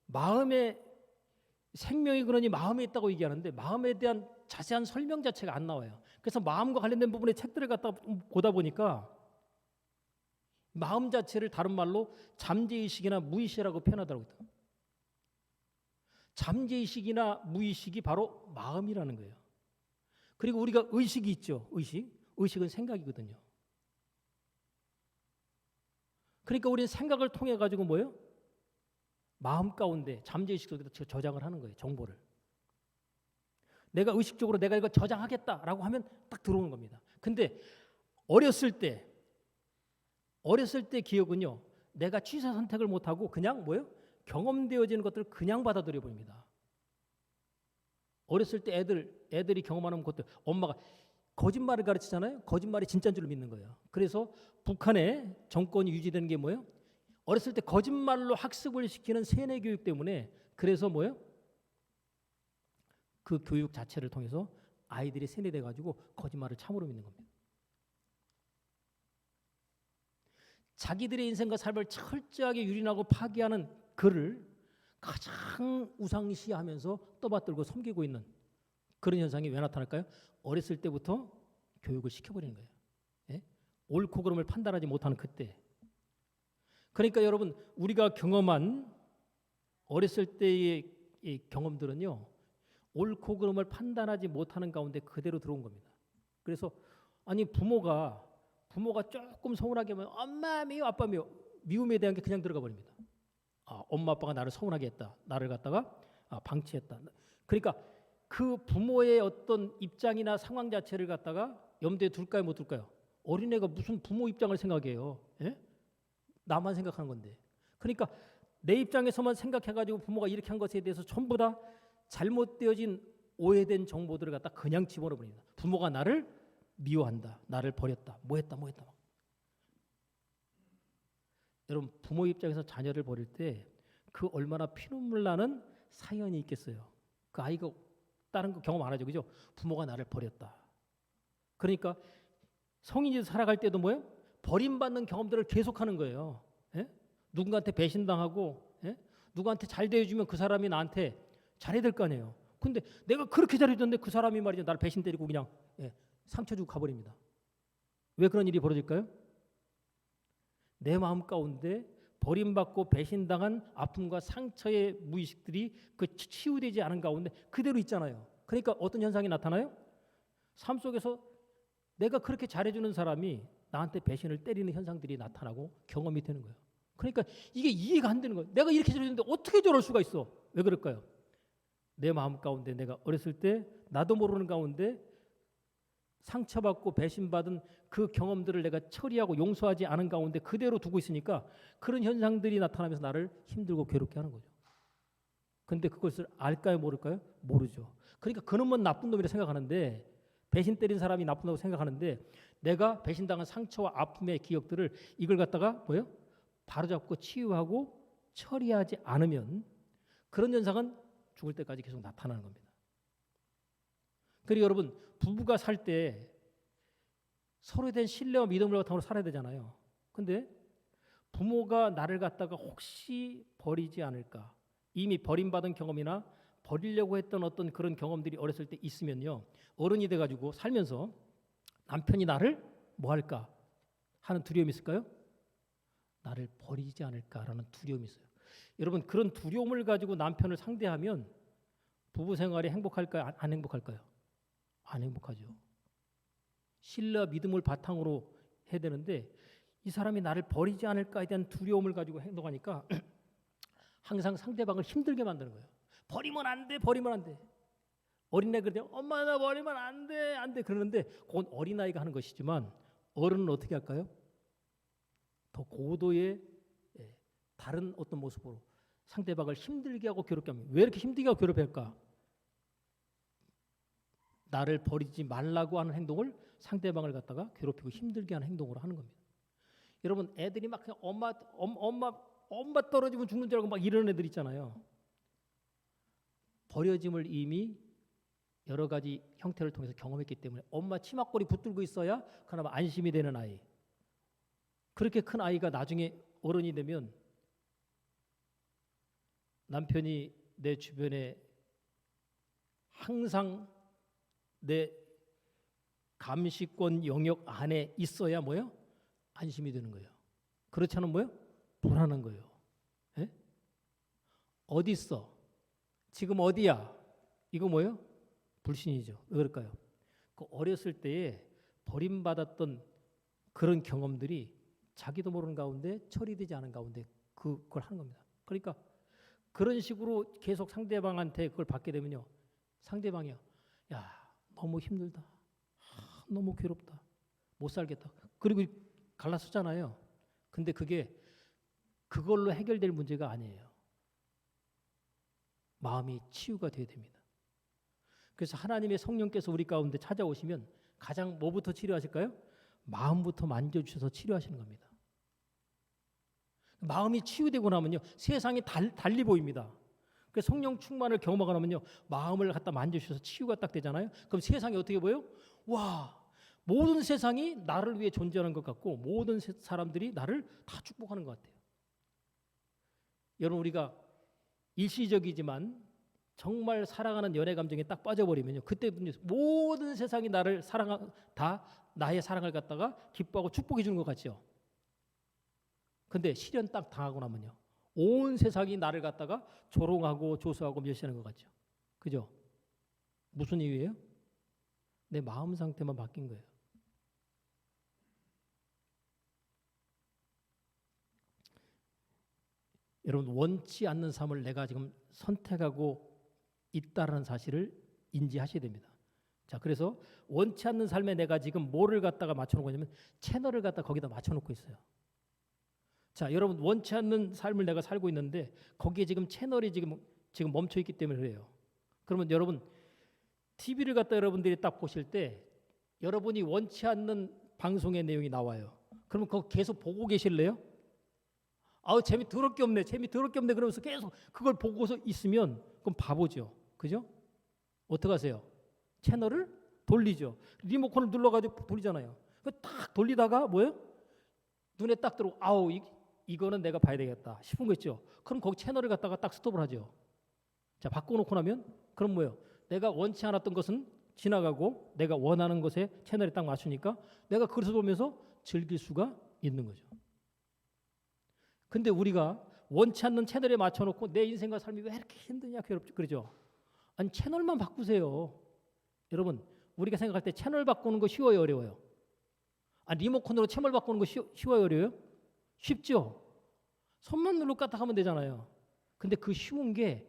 마음에 생명이 그러니 마음에 있다고 얘기하는데 마음에 대한 자세한 설명 자체가 안 나와요. 그래서 마음과 관련된 부분의 책들을 갖다 보다 보니까 마음 자체를 다른 말로 잠재의식이나 무의식이라고 표현하더라고요. 잠재의식이나 무의식이 바로 마음이라는 거예요. 그리고 우리가 의식이 있죠. 의식은 생각이거든요. 그러니까 우리는 생각을 통해 가지고 뭐예요? 마음 가운데 잠재의식 속에다 저장을 하는 거예요. 정보를. 내가 의식적으로 내가 이거 저장하겠다라고 하면 딱 들어오는 겁니다. 근데 어렸을 때 기억은요. 내가 취사 선택을 못하고 그냥 뭐예요? 경험되어지는 것들을 그냥 받아들여 버립니다. 어렸을 때 애들이 경험하는 것들 엄마가 거짓말을 가르치잖아요. 거짓말이 진짜인 줄 믿는 거예요. 그래서 북한의 정권이 유지되는 게 뭐예요? 어렸을 때 거짓말로 학습을 시키는 세뇌 교육 때문에 그래서 뭐예요? 그 교육 자체를 통해서 아이들이 세뇌돼 가지고 거짓말을 참으로 믿는 겁니다. 자기들의 인생과 삶을 철저하게 유린하고 파괴하는 그를 가장 우상시하면서 떠받들고 섬기고 있는 그런 현상이 왜 나타날까요? 어렸을 때부터 교육을 시켜버리는 거예요. 예? 옳고 그름을 판단하지 못하는 그때. 그러니까 여러분 우리가 경험한 어렸을 때의 이 경험들은요, 옳고 그름을 판단하지 못하는 가운데 그대로 들어온 겁니다. 그래서 아니 부모가 조금 서운하게 하면 엄마 미워 아빠 미워, 미움에 대한 게 그냥 들어가 버립니다. 엄마 아빠가 나를 서운하게 했다, 나를 갖다가 방치했다. 그러니까 그 부모의 어떤 입장이나 상황 자체를 갖다가 염두에 둘까요, 못 둘까요? 어린애가 무슨 부모 입장을 생각해요? 예? 나만 생각하는 건데. 그러니까 내 입장에서만 생각해가지고 부모가 이렇게 한 것에 대해서 전부 다 잘못되어진 오해된 정보들을 갖다 그냥 집어넣어 버립니다. 부모가 나를 미워한다, 나를 버렸다, 뭐했다. 여러분, 부모 입장에서 자녀를 버릴 때 그 얼마나 피눈물 나는 사연이 있겠어요. 그 아이가 다른 거 경험 안 하죠, 그죠? 부모가 나를 버렸다. 그러니까 성인이 살아갈 때도 뭐예요? 버림받는 경험들을 계속하는 거예요. 예? 누군가한테 배신당하고, 예? 누구한테 잘 대해주면 그 사람이 나한테 잘해야 될 거 아니에요. 근데 내가 그렇게 잘해줬는데 그 사람이 말이죠, 나를 배신 때리고 그냥 상처 주고 가버립니다. 왜 그런 일이 벌어질까요? 내 마음 가운데 버림받고 배신당한 아픔과 상처의 무의식들이 그 치유되지 않은 가운데 그대로 있잖아요. 그러니까 어떤 현상이 나타나요? 삶 속에서 내가 그렇게 잘해주는 사람이 나한테 배신을 때리는 현상들이 나타나고 경험이 되는 거예요. 그러니까 이게 이해가 안 되는 거예요. 내가 이렇게 잘해줬는데 어떻게 저럴 수가 있어? 왜 그럴까요? 내 마음 가운데 내가 어렸을 때 나도 모르는 가운데 상처받고 배신받은 그 경험들을 내가 처리하고 용서하지 않은 가운데 그대로 두고 있으니까 그런 현상들이 나타나면서 나를 힘들고 괴롭게 하는 거죠. 근데 그것을 알까요, 모를까요? 모르죠. 그러니까 그놈은 나쁜 놈이라 생각하는데, 배신 때린 사람이 나쁜 놈이라고 생각하는데, 내가 배신당한 상처와 아픔의 기억들을 이걸 갖다가 뭐예요? 바로잡고 치유하고 처리하지 않으면 그런 현상은 죽을 때까지 계속 나타나는 겁니다. 그리고 여러분, 부부가 살 때 서로에 대한 신뢰와 믿음을 바탕으로 살아야 되잖아요. 근데 부모가 나를 갖다가 혹시 버리지 않을까, 이미 버림받은 경험이나 버리려고 했던 어떤 그런 경험들이 어렸을 때 있으면요, 어른이 돼가지고 살면서 남편이 나를 뭐 할까 하는 두려움이 있을까요? 나를 버리지 않을까라는 두려움이 있어요. 여러분, 그런 두려움을 가지고 남편을 상대하면 부부 생활이 행복할까요? 안 행복할까요? 안 행복하죠. 신뢰와 믿음을 바탕으로 해야 되는데 이 사람이 나를 버리지 않을까에 대한 두려움을 가지고 행동하니까 항상 상대방을 힘들게 만드는 거예요. 버리면 안 돼, 버리면 안 돼. 어린애 그럴 때 엄마 나 버리면 안 돼, 안 돼 그러는데 그건 어린아이가 하는 것이지만 어른은 어떻게 할까요? 더 고도의 다른 어떤 모습으로 상대방을 힘들게 하고 괴롭게 합니다. 왜 이렇게 힘들게 하고 괴롭게 할까? 나를 버리지 말라고 하는 행동을 상대방을 갖다가 괴롭히고 힘들게 하는 행동으로 하는 겁니다. 여러분, 애들이 막 그냥 엄마 떨어지면 죽는 줄 알고 막 이러는 애들 있잖아요. 버려짐을 이미 여러 가지 형태를 통해서 경험했기 때문에 엄마 치마꼬리 붙들고 있어야 그나마 안심이 되는 아이. 그렇게 큰 아이가 나중에 어른이 되면 남편이 내 주변에 항상 내 감시권 영역 안에 있어야 뭐예요? 안심이 되는 거예요. 그렇지 않으면 뭐예요? 불안한 거예요. 예? 어디 있어? 지금 어디야? 이거 뭐예요? 불신이죠. 왜 그럴까요? 그 어렸을 때에 버림받았던 그런 경험들이 자기도 모르는 가운데 처리되지 않은 가운데 그걸 하는 겁니다. 그러니까 그런 식으로 계속 상대방한테 그걸 받게 되면요, 상대방이요, 야 너무 힘들다, 너무 괴롭다, 못 살겠다. 그리고 갈라서잖아요. 근데 그게 그걸로 해결될 문제가 아니에요. 마음이 치유가 돼야 됩니다. 그래서 하나님의 성령께서 우리 가운데 찾아오시면 가장 뭐부터 치료하실까요? 마음부터 만져주셔서 치료하시는 겁니다. 마음이 치유되고 나면요, 세상이 달리 보입니다. 그래서 성령 충만을 경험하고 나면요, 마음을 갖다 만져주셔서 치유가 딱 되잖아요. 그럼 세상이 어떻게 보여요? 와, 모든 세상이 나를 위해 존재하는 것 같고 모든 사람들이 나를 다 축복하는 것 같아요. 여러분, 우리가 일시적이지만 정말 사랑하는 연애 감정에 딱 빠져버리면요, 그때 모든 세상이 나를 다 나의 사랑을 갖다가 기뻐하고 축복해 주는 것 같죠. 근데 시련 딱 당하고 나면요, 온 세상이 나를 갖다가 조롱하고 조소하고 멸시하는 것 같죠. 그죠? 무슨 이유예요? 내 마음 상태만 바뀐 거예요. 여러분, 원치 않는 삶을 내가 지금 선택하고 있다는 사실을 인지하셔야 됩니다. 자, 그래서 원치 않는 삶에 내가 지금 뭐를 갖다가 맞춰놓고 있냐면 채널을 갖다 거기다 맞춰놓고 있어요. 자, 여러분, 원치 않는 삶을 내가 살고 있는데 거기에 지금 채널이 지금 멈춰 있기 때문에 그래요. 그러면 여러분, TV를 갖다 여러분들이 딱 보실 때 여러분이 원치 않는 방송의 내용이 나와요. 그러면 그거 계속 보고 계실래요? 아우, 재미 더럽게 없네, 재미 더럽게 없네 그러면서 계속 그걸 보고서 있으면 그럼 바보죠. 그죠? 어떻게 하세요? 채널을 돌리죠. 리모컨을 눌러가지고 돌리잖아요. 딱 돌리다가 뭐예요? 눈에 딱 들어오고 아우, 이거는 내가 봐야 되겠다 싶은 거 있죠. 그럼 거기 채널을 갖다가 딱 스톱을 하죠. 자, 바꿔놓고 나면 그럼 뭐예요? 내가 원치 않았던 것은 지나가고 내가 원하는 것에 채널에 딱 맞추니까 내가 그것을 보면서 즐길 수가 있는 거죠. 근데 우리가 원치 않는 채널에 맞춰놓고 내 인생과 삶이 왜 이렇게 힘드냐 그러죠. 아니, 채널만 바꾸세요. 여러분, 우리가 생각할 때 채널 바꾸는 거 쉬워요, 어려워요? 아니, 리모컨으로 채널 바꾸는 거 쉬워요, 어려워요? 쉽죠? 손만 누르고 까딱 하면 되잖아요. 근데 그 쉬운 게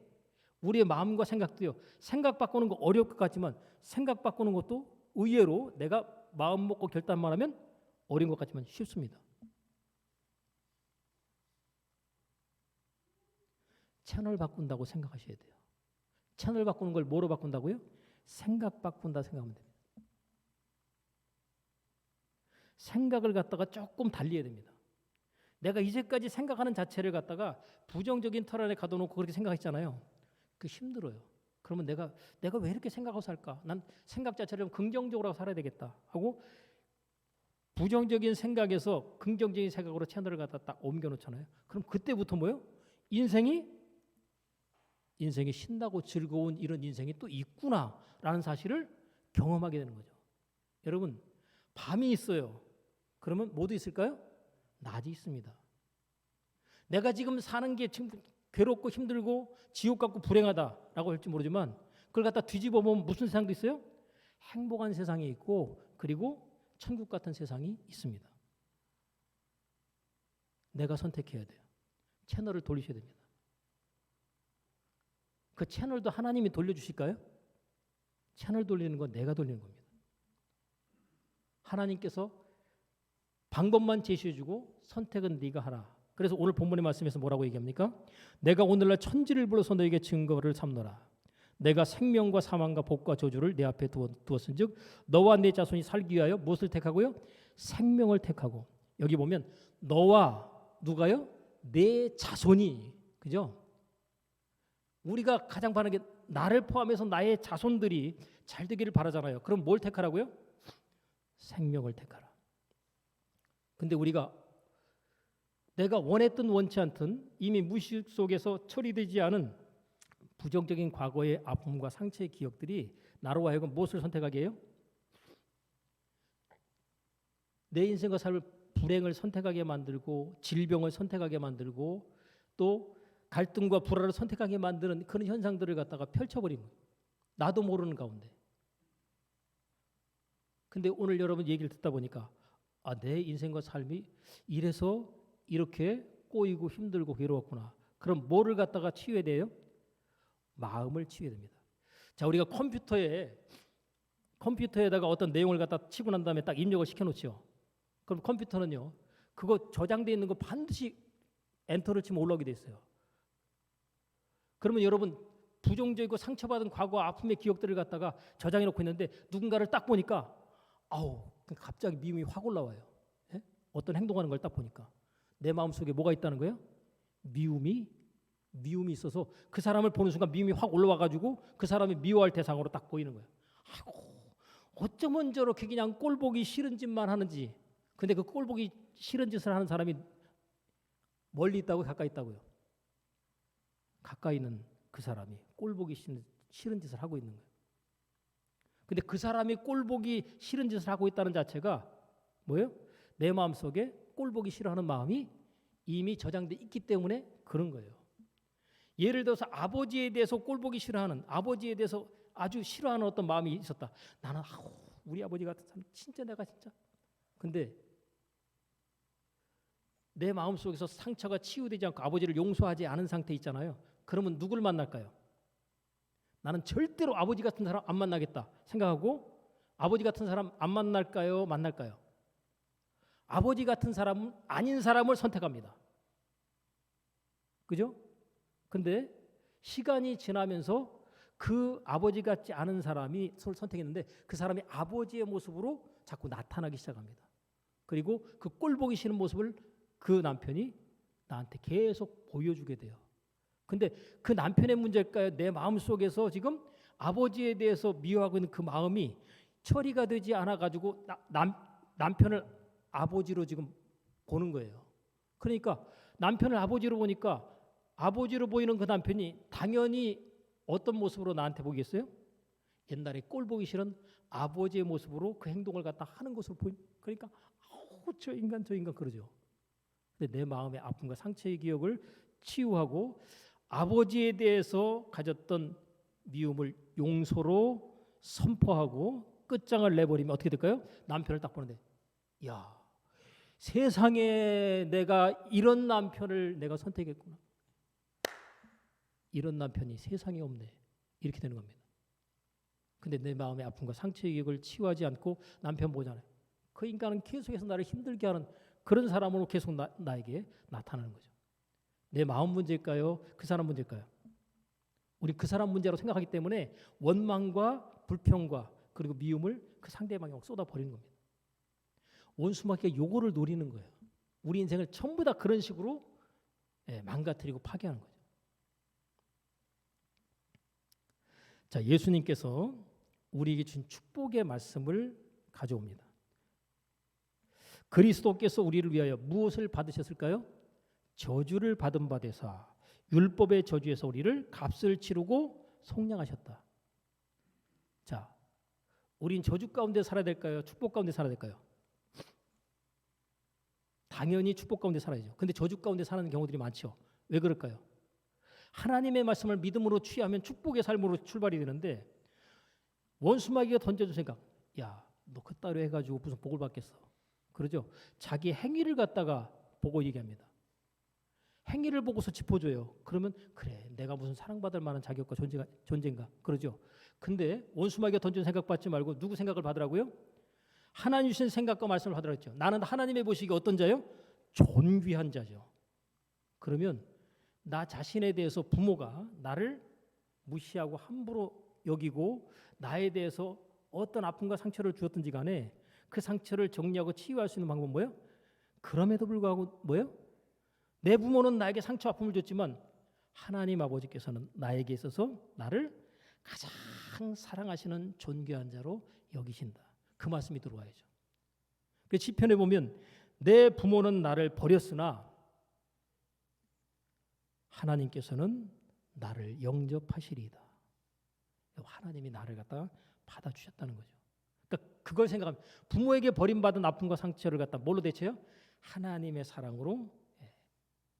우리의 마음과 생각도요. 생각 바꾸는 거 어려울 것 같지만 생각 바꾸는 것도 의외로 내가 마음 먹고 결단만 하면 어려운 것 같지만 쉽습니다. 채널 바꾼다고 생각하셔야 돼요. 채널 바꾸는 걸 뭐로 바꾼다고요? 생각 바꾼다 생각하면 됩니다. 생각을 갖다가 조금 달리해야 됩니다. 내가 이제까지 생각하는 자체를 갖다가 부정적인 틀 안에 가둬놓고 그렇게 생각했잖아요. 그 힘들어요. 그러면 내가 왜 이렇게 생각하고 살까? 난 생각 자체를 좀 긍정적으로 살아야 되겠다 하고 부정적인 생각에서 긍정적인 생각으로 채널을 갖다 딱 옮겨놓잖아요. 그럼 그때부터 뭐예요? 인생이 신나고 즐거운 이런 인생이 또 있구나라는 사실을 경험하게 되는 거죠. 여러분, 밤이 있어요. 그러면 뭐도 있을까요? 낮이 있습니다. 내가 지금 사는 게 지금 괴롭고 힘들고 지옥 같고 불행하다라고 할지 모르지만 그걸 갖다 뒤집어 보면 무슨 세상도 있어요? 행복한 세상이 있고 그리고 천국 같은 세상이 있습니다. 내가 선택해야 돼요. 채널을 돌리셔야 됩니다. 그 채널도 하나님이 돌려주실까요? 채널 돌리는 건 내가 돌리는 겁니다. 하나님께서 방법만 제시해주고 선택은 네가 하라. 그래서 오늘 본문의 말씀에서 뭐라고 얘기합니까? 내가 오늘날 천지를 불러서 너에게 증거를 삼노라. 내가 생명과 사망과 복과 저주를 내 앞에 두었은즉 너와 내 자손이 살기 위하여 무엇을 택하고요? 생명을 택하고. 여기 보면 너와 누가요? 내 자손이. 그죠? 우리가 가장 바라는 게 나를 포함해서 나의 자손들이 잘 되기를 바라잖아요. 그럼 뭘 택하라고요? 생명을 택하라. 근데 우리가 내가 원했든 원치 않든 이미 무의식 속에서 처리되지 않은 부정적인 과거의 아픔과 상처의 기억들이 나로 하여금 무엇을 선택하게 해요? 내 인생과 삶을 불행을 선택하게 만들고 질병을 선택하게 만들고 또 갈등과 불화를 선택하게 만드는 그런 현상들을 갖다가 펼쳐버린 거예요. 나도 모르는 가운데. 근데 오늘 여러분 얘기를 듣다 보니까 내 인생과 삶이 이래서 이렇게 꼬이고 힘들고 괴로웠구나. 그럼 뭐를 갖다가 치유해야 돼요? 마음을 치유해야 됩니다. 자, 우리가 컴퓨터에다가 어떤 내용을 갖다 치고 난 다음에 딱 입력을 시켜놓죠. 그럼 컴퓨터는요, 그거 저장되어 있는 거 반드시 엔터를 치면 올라오게 돼 있어요. 그러면 여러분 부정적이고 상처받은 과거 아픔의 기억들을 갖다가 저장해 놓고 있는데 누군가를 딱 보니까 갑자기 미움이 확 올라와요. 예? 어떤 행동하는 걸 딱 보니까 내 마음속에 뭐가 있다는 거예요? 미움이 있어서 그 사람을 보는 순간 미움이 확 올라와가지고 그 사람이 미워할 대상으로 딱 보이는 거예요. 아이고, 어쩌면 저렇게 그냥 꼴보기 싫은 짓만 하는지. 근데 그 꼴보기 싫은 짓을 하는 사람이 멀리 있다고 가까이 있다고요? 가까이 있는 그 사람이 꼴보기 싫은 짓을 하고 있는 거예요. 근데 그 사람이 꼴보기 싫은 짓을 하고 있다는 자체가 뭐예요? 내 마음속에 꼴보기 싫어하는 마음이 이미 저장돼 있기 때문에 그런 거예요. 예를 들어서 아버지에 대해서 꼴보기 싫어하는, 아버지에 대해서 아주 싫어하는 어떤 마음이 있었다. 나는 우리 아버지 같은 사람 진짜 내가 진짜. 근데 내 마음속에서 상처가 치유되지 않고 아버지를 용서하지 않은 상태 있잖아요. 그러면 누굴 만날까요? 나는 절대로 아버지 같은 사람 안 만나겠다 생각하고 아버지 같은 사람 안 만날까요? 만날까요? 아버지 같은 사람은 아닌 사람을 선택합니다. 그죠? 근데 시간이 지나면서 그 아버지 같지 않은 사람이 선택했는데 그 사람이 아버지의 모습으로 자꾸 나타나기 시작합니다. 그리고 그 꼴 보기 싫은 모습을 그 남편이 나한테 계속 보여주게 돼요. 근데 그 남편의 문제일까요? 내 마음속에서 지금 아버지에 대해서 미워하고 있는 그 마음이 처리가 되지 않아가지고 남편을 아버지로 지금 보는 거예요. 그러니까 남편을 아버지로 보니까 아버지로 보이는 그 남편이 당연히 어떤 모습으로 나한테 보겠어요? 옛날에 꼴 보기 싫은 아버지의 모습으로 그 행동을 갖다 하는 것으로 그러니까 저 인간 그러죠. 근데 내 마음의 아픔과 상처의 기억을 치유하고 아버지에 대해서 가졌던 미움을 용서로 선포하고 끝장을 내버리면 어떻게 될까요? 남편을 딱 보는데 야, 세상에 내가 이런 남편을 내가 선택했구나. 이런 남편이 세상에 없네. 이렇게 되는 겁니다. 근데 내 마음의 아픔과 상처의 기억을 치유하지 않고 남편 보잖아요. 그 인간은 계속해서 나를 힘들게 하는 그런 사람으로 계속 나에게 나타나는 거죠. 내 마음 문제일까요? 그 사람 문제일까요? 우리 그 사람 문제로 생각하기 때문에 원망과 불평과 그리고 미움을 그 상대방에 쏟아버리는 겁니다. 원수마귀가 요거를 노리는 거예요. 우리 인생을 전부 다 그런 식으로 망가뜨리고 파괴하는 거죠. 자, 예수님께서 우리에게 준 축복의 말씀을 가져옵니다. 그리스도께서 우리를 위하여 무엇을 받으셨을까요? 저주를 받은 바 되사 율법의 저주에서 우리를 값을 치르고 속량하셨다. 자, 우린 저주 가운데 살아야 될까요? 축복 가운데 살아야 될까요? 당연히 축복 가운데 살아야죠. 근데 저주 가운데 사는 경우들이 많죠. 왜 그럴까요? 하나님의 말씀을 믿음으로 취하면 축복의 삶으로 출발이 되는데 원수마귀가 던져준 생각, 야, 너 그따위로 해가지고 무슨 복을 받겠어? 그러죠. 자기 행위를 갖다가 보고 얘기합니다. 행위를 보고서 짚어줘요. 그러면 그래, 내가 무슨 사랑받을 만한 자격과 존재인가? 그러죠. 근데 원수마귀가 던진 생각 받지 말고 누구 생각을 받으라고요? 하나님 주신 생각과 말씀을 받으라고 했죠. 나는 하나님의 보시기에 어떤 자요? 존귀한 자죠. 그러면 나 자신에 대해서 부모가 나를 무시하고 함부로 여기고 나에 대해서 어떤 아픔과 상처를 주었든지 간에 그 상처를 정리하고 치유할 수 있는 방법은 뭐예요? 그럼에도 불구하고 뭐예요? 내 부모는 나에게 상처 아픔을 줬지만 하나님 아버지께서는 나에게 있어서 나를 가장 사랑하시는 존귀한 자로 여기신다. 그 말씀이 들어와야죠. 그 시편에 보면 내 부모는 나를 버렸으나 하나님께서는 나를 영접하시리이다. 하나님이 나를 갖다 받아주셨다는 거죠. 그러니까 그걸 생각하면 부모에게 버림받은 아픔과 상처를 갖다 뭘로 대체해요? 하나님의 사랑으로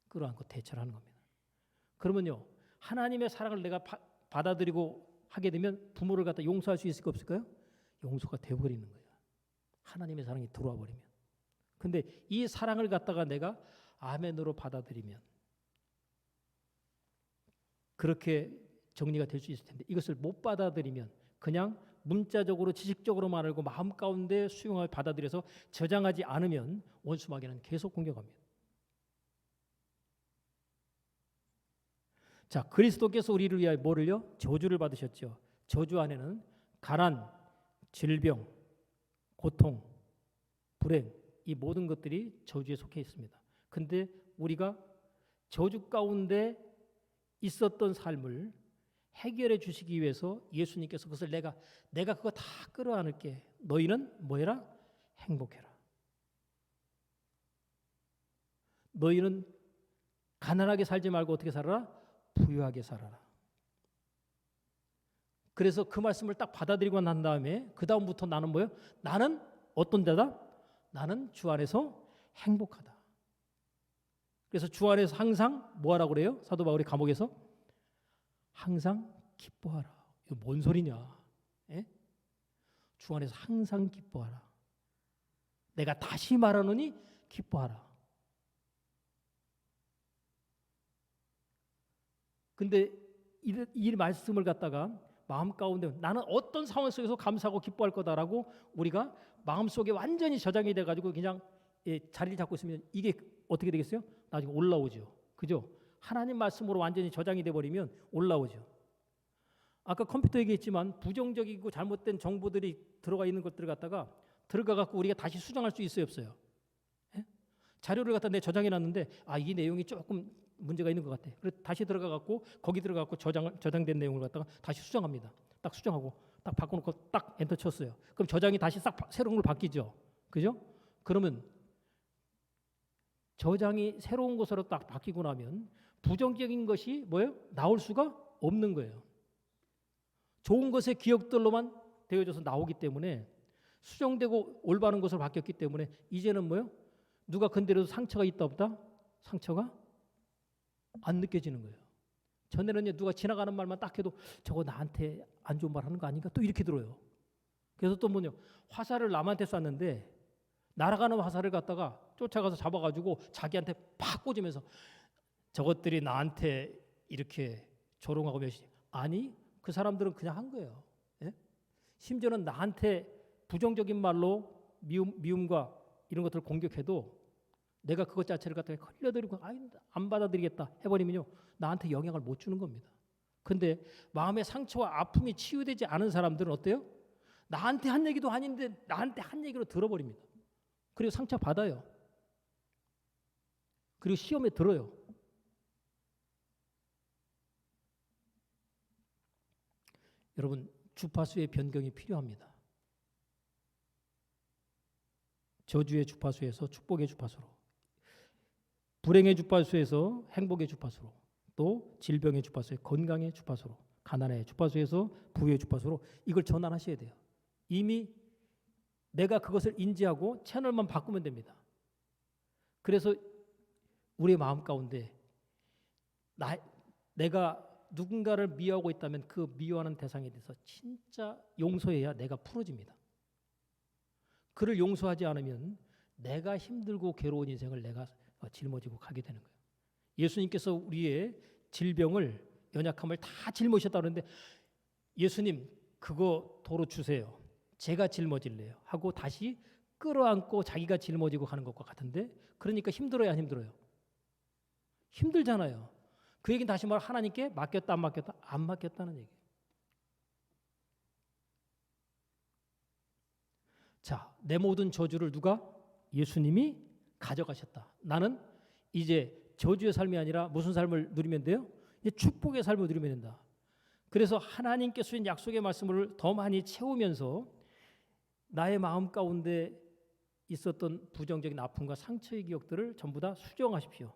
끌어안고 대처를 하는 겁니다. 그러면요, 하나님의 사랑을 내가 받아들이고 하게 되면 부모를 갖다 용서할 수 있을까 없을까요? 용서가 되어버리는 거예요. 하나님의 사랑이 들어와 버리면. 근데 이 사랑을 갖다가 내가 아멘으로 받아들이면 그렇게 정리가 될 수 있을 텐데 이것을 못 받아들이면 그냥 문자적으로 지식적으로만 알고 마음 가운데 수용하고 받아들여서 저장하지 않으면 원수마귀는 계속 공격합니다. 자, 그리스도께서 우리를 위하여 뭐를요? 저주를 받으셨죠. 저주 안에는 가난, 질병, 고통, 불행 이 모든 것들이 저주에 속해 있습니다. 근데 우리가 저주 가운데 있었던 삶을 해결해 주시기 위해서 예수님께서 그것을 내가 그거 다 끌어안을게. 너희는 뭐해라? 행복해라. 너희는 가난하게 살지 말고 어떻게 살아라? 부유하게 살아라. 그래서 그 말씀을 딱 받아들이고 난 다음에 그 다음부터 나는 뭐예요? 나는 어떤 자다? 나는 주 안에서 행복하다. 그래서 주 안에서 항상 뭐 하라고 그래요? 사도 바울이 감옥에서 항상 기뻐하라. 이거 뭔 소리냐? 예? 주 안에서 항상 기뻐하라. 내가 다시 말하노니 기뻐하라. 근데 이 말씀을 갖다가 마음 가운데 나는 어떤 상황 속에서 감사하고 기뻐할 거다라고 우리가 마음속에 완전히 저장이 돼가지고 그냥 자리를 잡고 있으면 이게 어떻게 되겠어요? 나중에 올라오죠. 그죠? 하나님 말씀으로 완전히 저장이 돼버리면 올라오죠. 아까 컴퓨터 얘기했지만 부정적이고 잘못된 정보들이 들어가 있는 것들을 갖다가 들어가 갖고 우리가 다시 수정할 수 있어요, 없어요? 예? 자료를 갖다 내 저장해 놨는데 이 내용이 조금 문제가 있는 것 같아. 그래서 다시 들어가 갖고 거기 들어가 갖고 저장된 내용을 갖다가 다시 수정합니다. 딱 수정하고 딱 바꿔놓고 딱 엔터 쳤어요. 그럼 저장이 다시 싹 새로운 걸로 바뀌죠. 그죠? 그러면 저장이 새로운 것으로 딱 바뀌고 나면 부정적인 것이 뭐예요? 나올 수가 없는 거예요. 좋은 것의 기억들로만 되어져서 나오기 때문에 수정되고 올바른 것으로 바뀌었기 때문에 이제는 뭐예요? 누가 건드려도 상처가 있다 없다? 상처가 안 느껴지는 거예요. 전에는요, 누가 지나가는 말만 딱 해도 저거 나한테 안 좋은 말 하는 거 아닌가? 또 이렇게 들어요. 그래서 또 뭐냐, 화살을 남한테 쐈는데 날아가는 화살을 갖다가 쫓아가서 잡아가지고 자기한테 팍 꽂으면서 저것들이 나한테 이렇게 조롱하고 몇 아니 그 사람들은 그냥 한 거예요. 예? 심지어는 나한테 부정적인 말로 미움과 이런 것들을 공격해도 내가 그것 자체를 갖다가 흘려들이고 안 받아들이겠다 해버리면요 나한테 영향을 못 주는 겁니다. 근데 마음의 상처와 아픔이 치유되지 않은 사람들은 어때요? 나한테 한 얘기도 아닌데 나한테 한 얘기로 들어버립니다. 그리고 상처 받아요. 그리고 시험에 들어요. 여러분 주파수의 변경이 필요합니다. 저주의 주파수에서 축복의 주파수로, 불행의 주파수에서 행복의 주파수로, 또 질병의 주파수에 건강의 주파수로, 가난의 주파수에서 부의 주파수로 이걸 전환하셔야 돼요. 이미 내가 그것을 인지하고 채널만 바꾸면 됩니다. 그래서 우리의 마음 가운데 내가 누군가를 미워하고 있다면 그 미워하는 대상에 대해서 진짜 용서해야 내가 풀어집니다. 그를 용서하지 않으면 내가 힘들고 괴로운 인생을 내가 짊어지고 가게 되는 거예요. 예수님께서 우리의 질병을, 연약함을 다 짊어지셨다고 하는데 예수님 그거 도로 주세요. 제가 짊어질래요 하고 다시 끌어안고 자기가 짊어지고 가는 것과 같은데, 그러니까 힘들어요 안 힘들어요? 힘들잖아요. 그 얘기는 다시 말해 하나님께 맡겼다 안 맡겼다? 안 맡겼다는 얘기예요. 자, 내 모든 저주를 누가? 예수님이 가져가셨다. 나는 이제 저주의 삶이 아니라 무슨 삶을 누리면 돼요? 이제 축복의 삶을 누리면 된다. 그래서 하나님께 주신 약속의 말씀을 더 많이 채우면서 나의 마음 가운데 있었던 부정적인 아픔과 상처의 기억들을 전부 다 수정하십시오.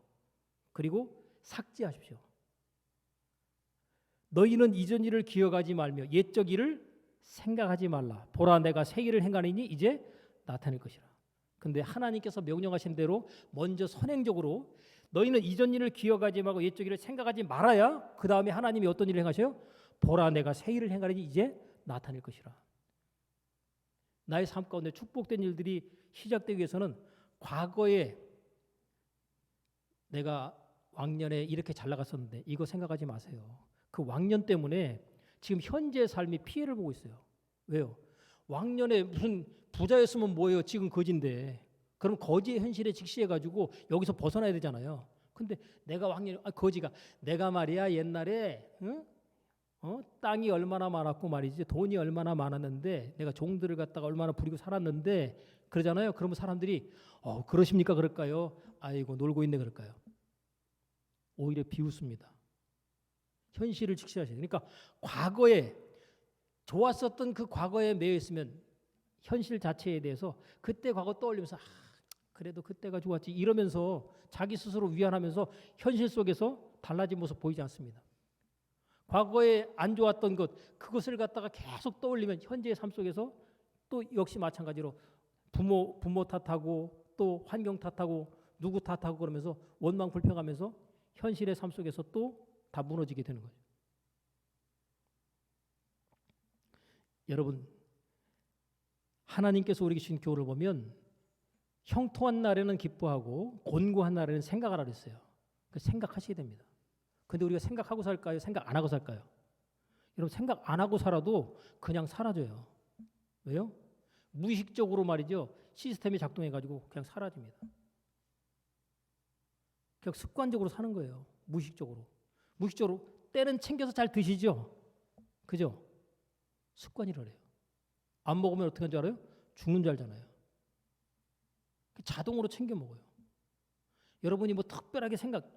그리고 삭제하십시오. 너희는 이전 일을 기억하지 말며 옛적 일을 생각하지 말라. 보라 내가 새 일을 행하리니 이제 나타낼 것이라. 근데 하나님께서 명령하신 대로 먼저 선행적으로 너희는 이전 일을 기억하지 말고 옛적 일을 생각하지 말아야 그 다음에 하나님이 어떤 일을 행하셔요? 보라 내가 새 일을 행하리니 이제 나타낼 것이라. 나의 삶 가운데 축복된 일들이 시작되기 위해서는 과거에 내가 왕년에 이렇게 잘 나갔었는데 이거 생각하지 마세요. 그 왕년 때문에 지금 현재의 삶이 피해를 보고 있어요. 왜요? 왕년에 무슨 부자였으면 뭐예요? 지금 거지인데. 그럼 거지의 현실에 직시해가지고 여기서 벗어나야 되잖아요. 근데 내가 왕년에 거지가 내가 말이야 옛날에 땅이 얼마나 많았고 말이지 돈이 얼마나 많았는데 내가 종들을 갖다가 얼마나 부리고 살았는데 그러잖아요. 그러면 사람들이 그러십니까? 그럴까요? 아이고 놀고 있네 그럴까요? 오히려 비웃습니다. 현실을 직시하셔야 돼요. 그러니까 과거에 좋았었던 그 과거에 매여 있으면 현실 자체에 대해서 그때 과거 떠올리면서 그래도 그때가 좋았지 이러면서 자기 스스로 위안하면서 현실 속에서 달라진 모습 보이지 않습니다. 과거에 안 좋았던 것 그것을 갖다가 계속 떠올리면 현재의 삶 속에서 또 역시 마찬가지로 부모 탓하고 또 환경 탓하고 누구 탓하고 그러면서 원망 불평하면서 현실의 삶 속에서 또 다 무너지게 되는 거죠. 여러분, 하나님께서 우리에게 주신 교훈을 보면 형통한 날에는 기뻐하고 곤고한 날에는 생각하라 그랬어요. 생각하셔야 됩니다. 근데 우리가 생각하고 살까요? 생각 안 하고 살까요? 여러분, 생각 안 하고 살아도 그냥 사라져요. 왜요? 무의식적으로 말이죠. 시스템이 작동해가지고 그냥 사라집니다. 그냥 습관적으로 사는 거예요. 무의식적으로. 무의식적으로 때는 챙겨서 잘 드시죠? 그죠? 습관이래요. 안 먹으면 어떻게 하는 줄 알아요? 죽는 줄 알잖아요. 자동으로 챙겨 먹어요. 여러분이 뭐 특별하게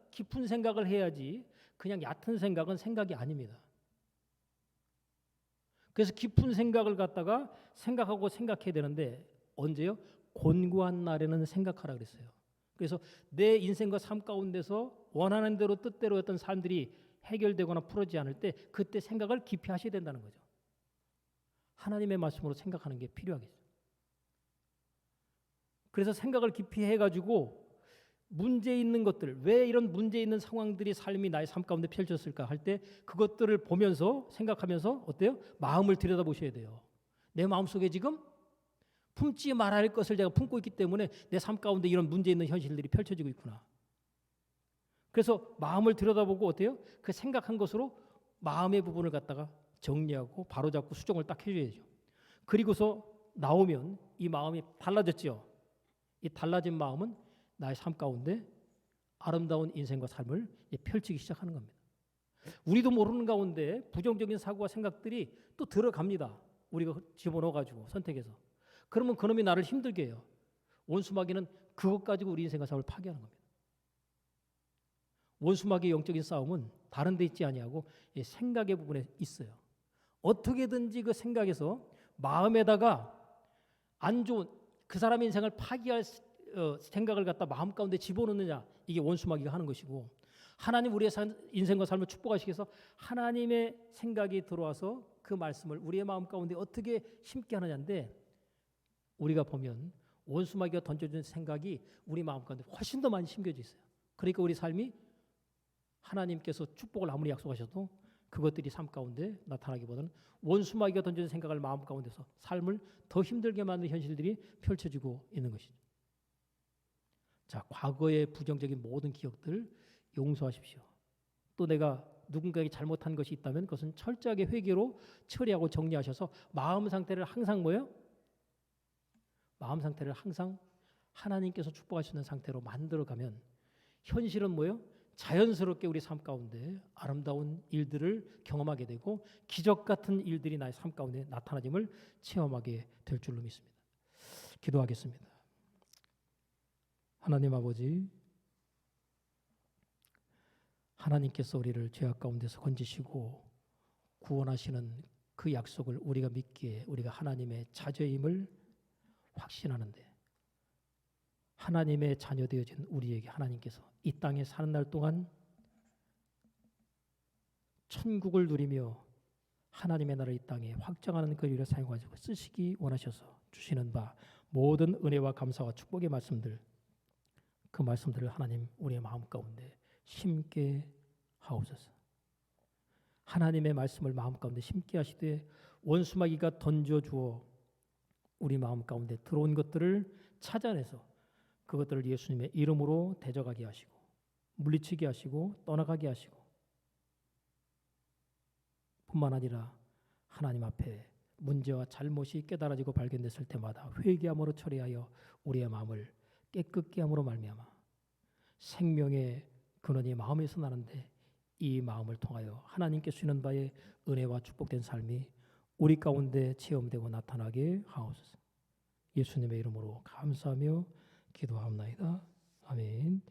깊은 생각을 해야지 그냥 얕은 생각은 생각이 아닙니다. 그래서 깊은 생각을 갖다가 생각하고 생각해야 되는데 언제요? 곤고한 날에는 생각하라 그랬어요. 그래서 내 인생과 삶 가운데서 원하는 대로 뜻대로 했던 삶들이 해결되거나 풀어지지 않을 때 그때 생각을 깊이 하셔야 된다는 거죠. 하나님의 말씀으로 생각하는 게 필요하겠죠. 그래서 생각을 깊이 해가지고 문제 있는 것들, 왜 이런 문제 있는 상황들이 삶이 나의 삶 가운데 펼쳤을까 할 때 그것들을 보면서 생각하면서 어때요? 마음을 들여다보셔야 돼요. 내 마음속에 지금 품지 말아야 할 것을 내가 품고 있기 때문에 내 삶 가운데 이런 문제 있는 현실들이 펼쳐지고 있구나. 그래서 마음을 들여다보고 어때요? 그 생각한 것으로 마음의 부분을 갖다가 정리하고 바로잡고 수정을 딱 해줘야죠. 그리고서 나오면 이 마음이 달라졌죠. 이 달라진 마음은 나의 삶 가운데 아름다운 인생과 삶을 펼치기 시작하는 겁니다. 우리도 모르는 가운데 부정적인 사고와 생각들이 또 들어갑니다. 우리가 집어넣어가지고 선택해서. 그러면 그놈이 나를 힘들게 해요. 원수마귀는 그것 가지고 우리 인생과 삶을 파괴하는 겁니다. 원수마귀의 영적인 싸움은 다른 데 있지 아니하고 생각의 부분에 있어요. 어떻게든지 그 생각에서 마음에다가 안 좋은 그 사람의 인생을 파괴할 생각을 갖다 마음 가운데 집어넣느냐, 이게 원수마귀가 하는 것이고, 하나님 우리의 인생과 삶을 축복하시기 위해서 하나님의 생각이 들어와서 그 말씀을 우리의 마음 가운데 어떻게 심게 하느냐인데, 우리가 보면 원수마귀가 던져준 생각이 우리 마음 가운데 훨씬 더 많이 심겨져 있어요. 그러니까 우리 삶이 하나님께서 축복을 아무리 약속하셔도 그것들이 삶 가운데 나타나기보다는 원수마귀가 던져준 생각을 마음 가운데서 삶을 더 힘들게 만드는 현실들이 펼쳐지고 있는 것이죠. 자, 과거의 부정적인 모든 기억들 용서하십시오. 또 내가 누군가에게 잘못한 것이 있다면 그것은 철저하게 회개로 처리하고 정리하셔서 마음 상태를 항상 뭐예요? 마음 상태를 항상 하나님께서 축복하시는 상태로 만들어가면 현실은 뭐예요? 자연스럽게 우리 삶 가운데 아름다운 일들을 경험하게 되고 기적 같은 일들이 나의 삶 가운데 나타나짐을 체험하게 될 줄로 믿습니다. 기도하겠습니다. 하나님 아버지, 하나님께서 우리를 죄악 가운데서 건지시고 구원하시는 그 약속을 우리가 믿기에 우리가 하나님의 자녀임을 확신하는데, 하나님의 자녀 되어진 우리에게 하나님께서 이 땅에 사는 날 동안 천국을 누리며 하나님의 나라를 이 땅에 확장하는 그 일을 사용하시고 쓰시기 원하셔서 주시는 바 모든 은혜와 감사와 축복의 말씀들, 그 말씀들을 하나님 우리의 마음 가운데 심게 하옵소서. 하나님의 말씀을 마음 가운데 심게 하시되 원수마귀가 던져주어 우리 마음 가운데 들어온 것들을 찾아내서 그것들을 예수님의 이름으로 대적하게 하시고 물리치게 하시고 떠나가게 하시고, 뿐만 아니라 하나님 앞에 문제와 잘못이 깨달아지고 발견됐을 때마다 회개함으로 처리하여 우리의 마음을 깨끗게 함으로 말미암아 생명의 근원이 마음에서 나는데, 이 마음을 통하여 하나님께 주시는 바에 은혜와 축복된 삶이 우리 가운데 체험되고 나타나게 하옵소서. 예수님의 이름으로 감사하며 기도하옵나이다. 아멘.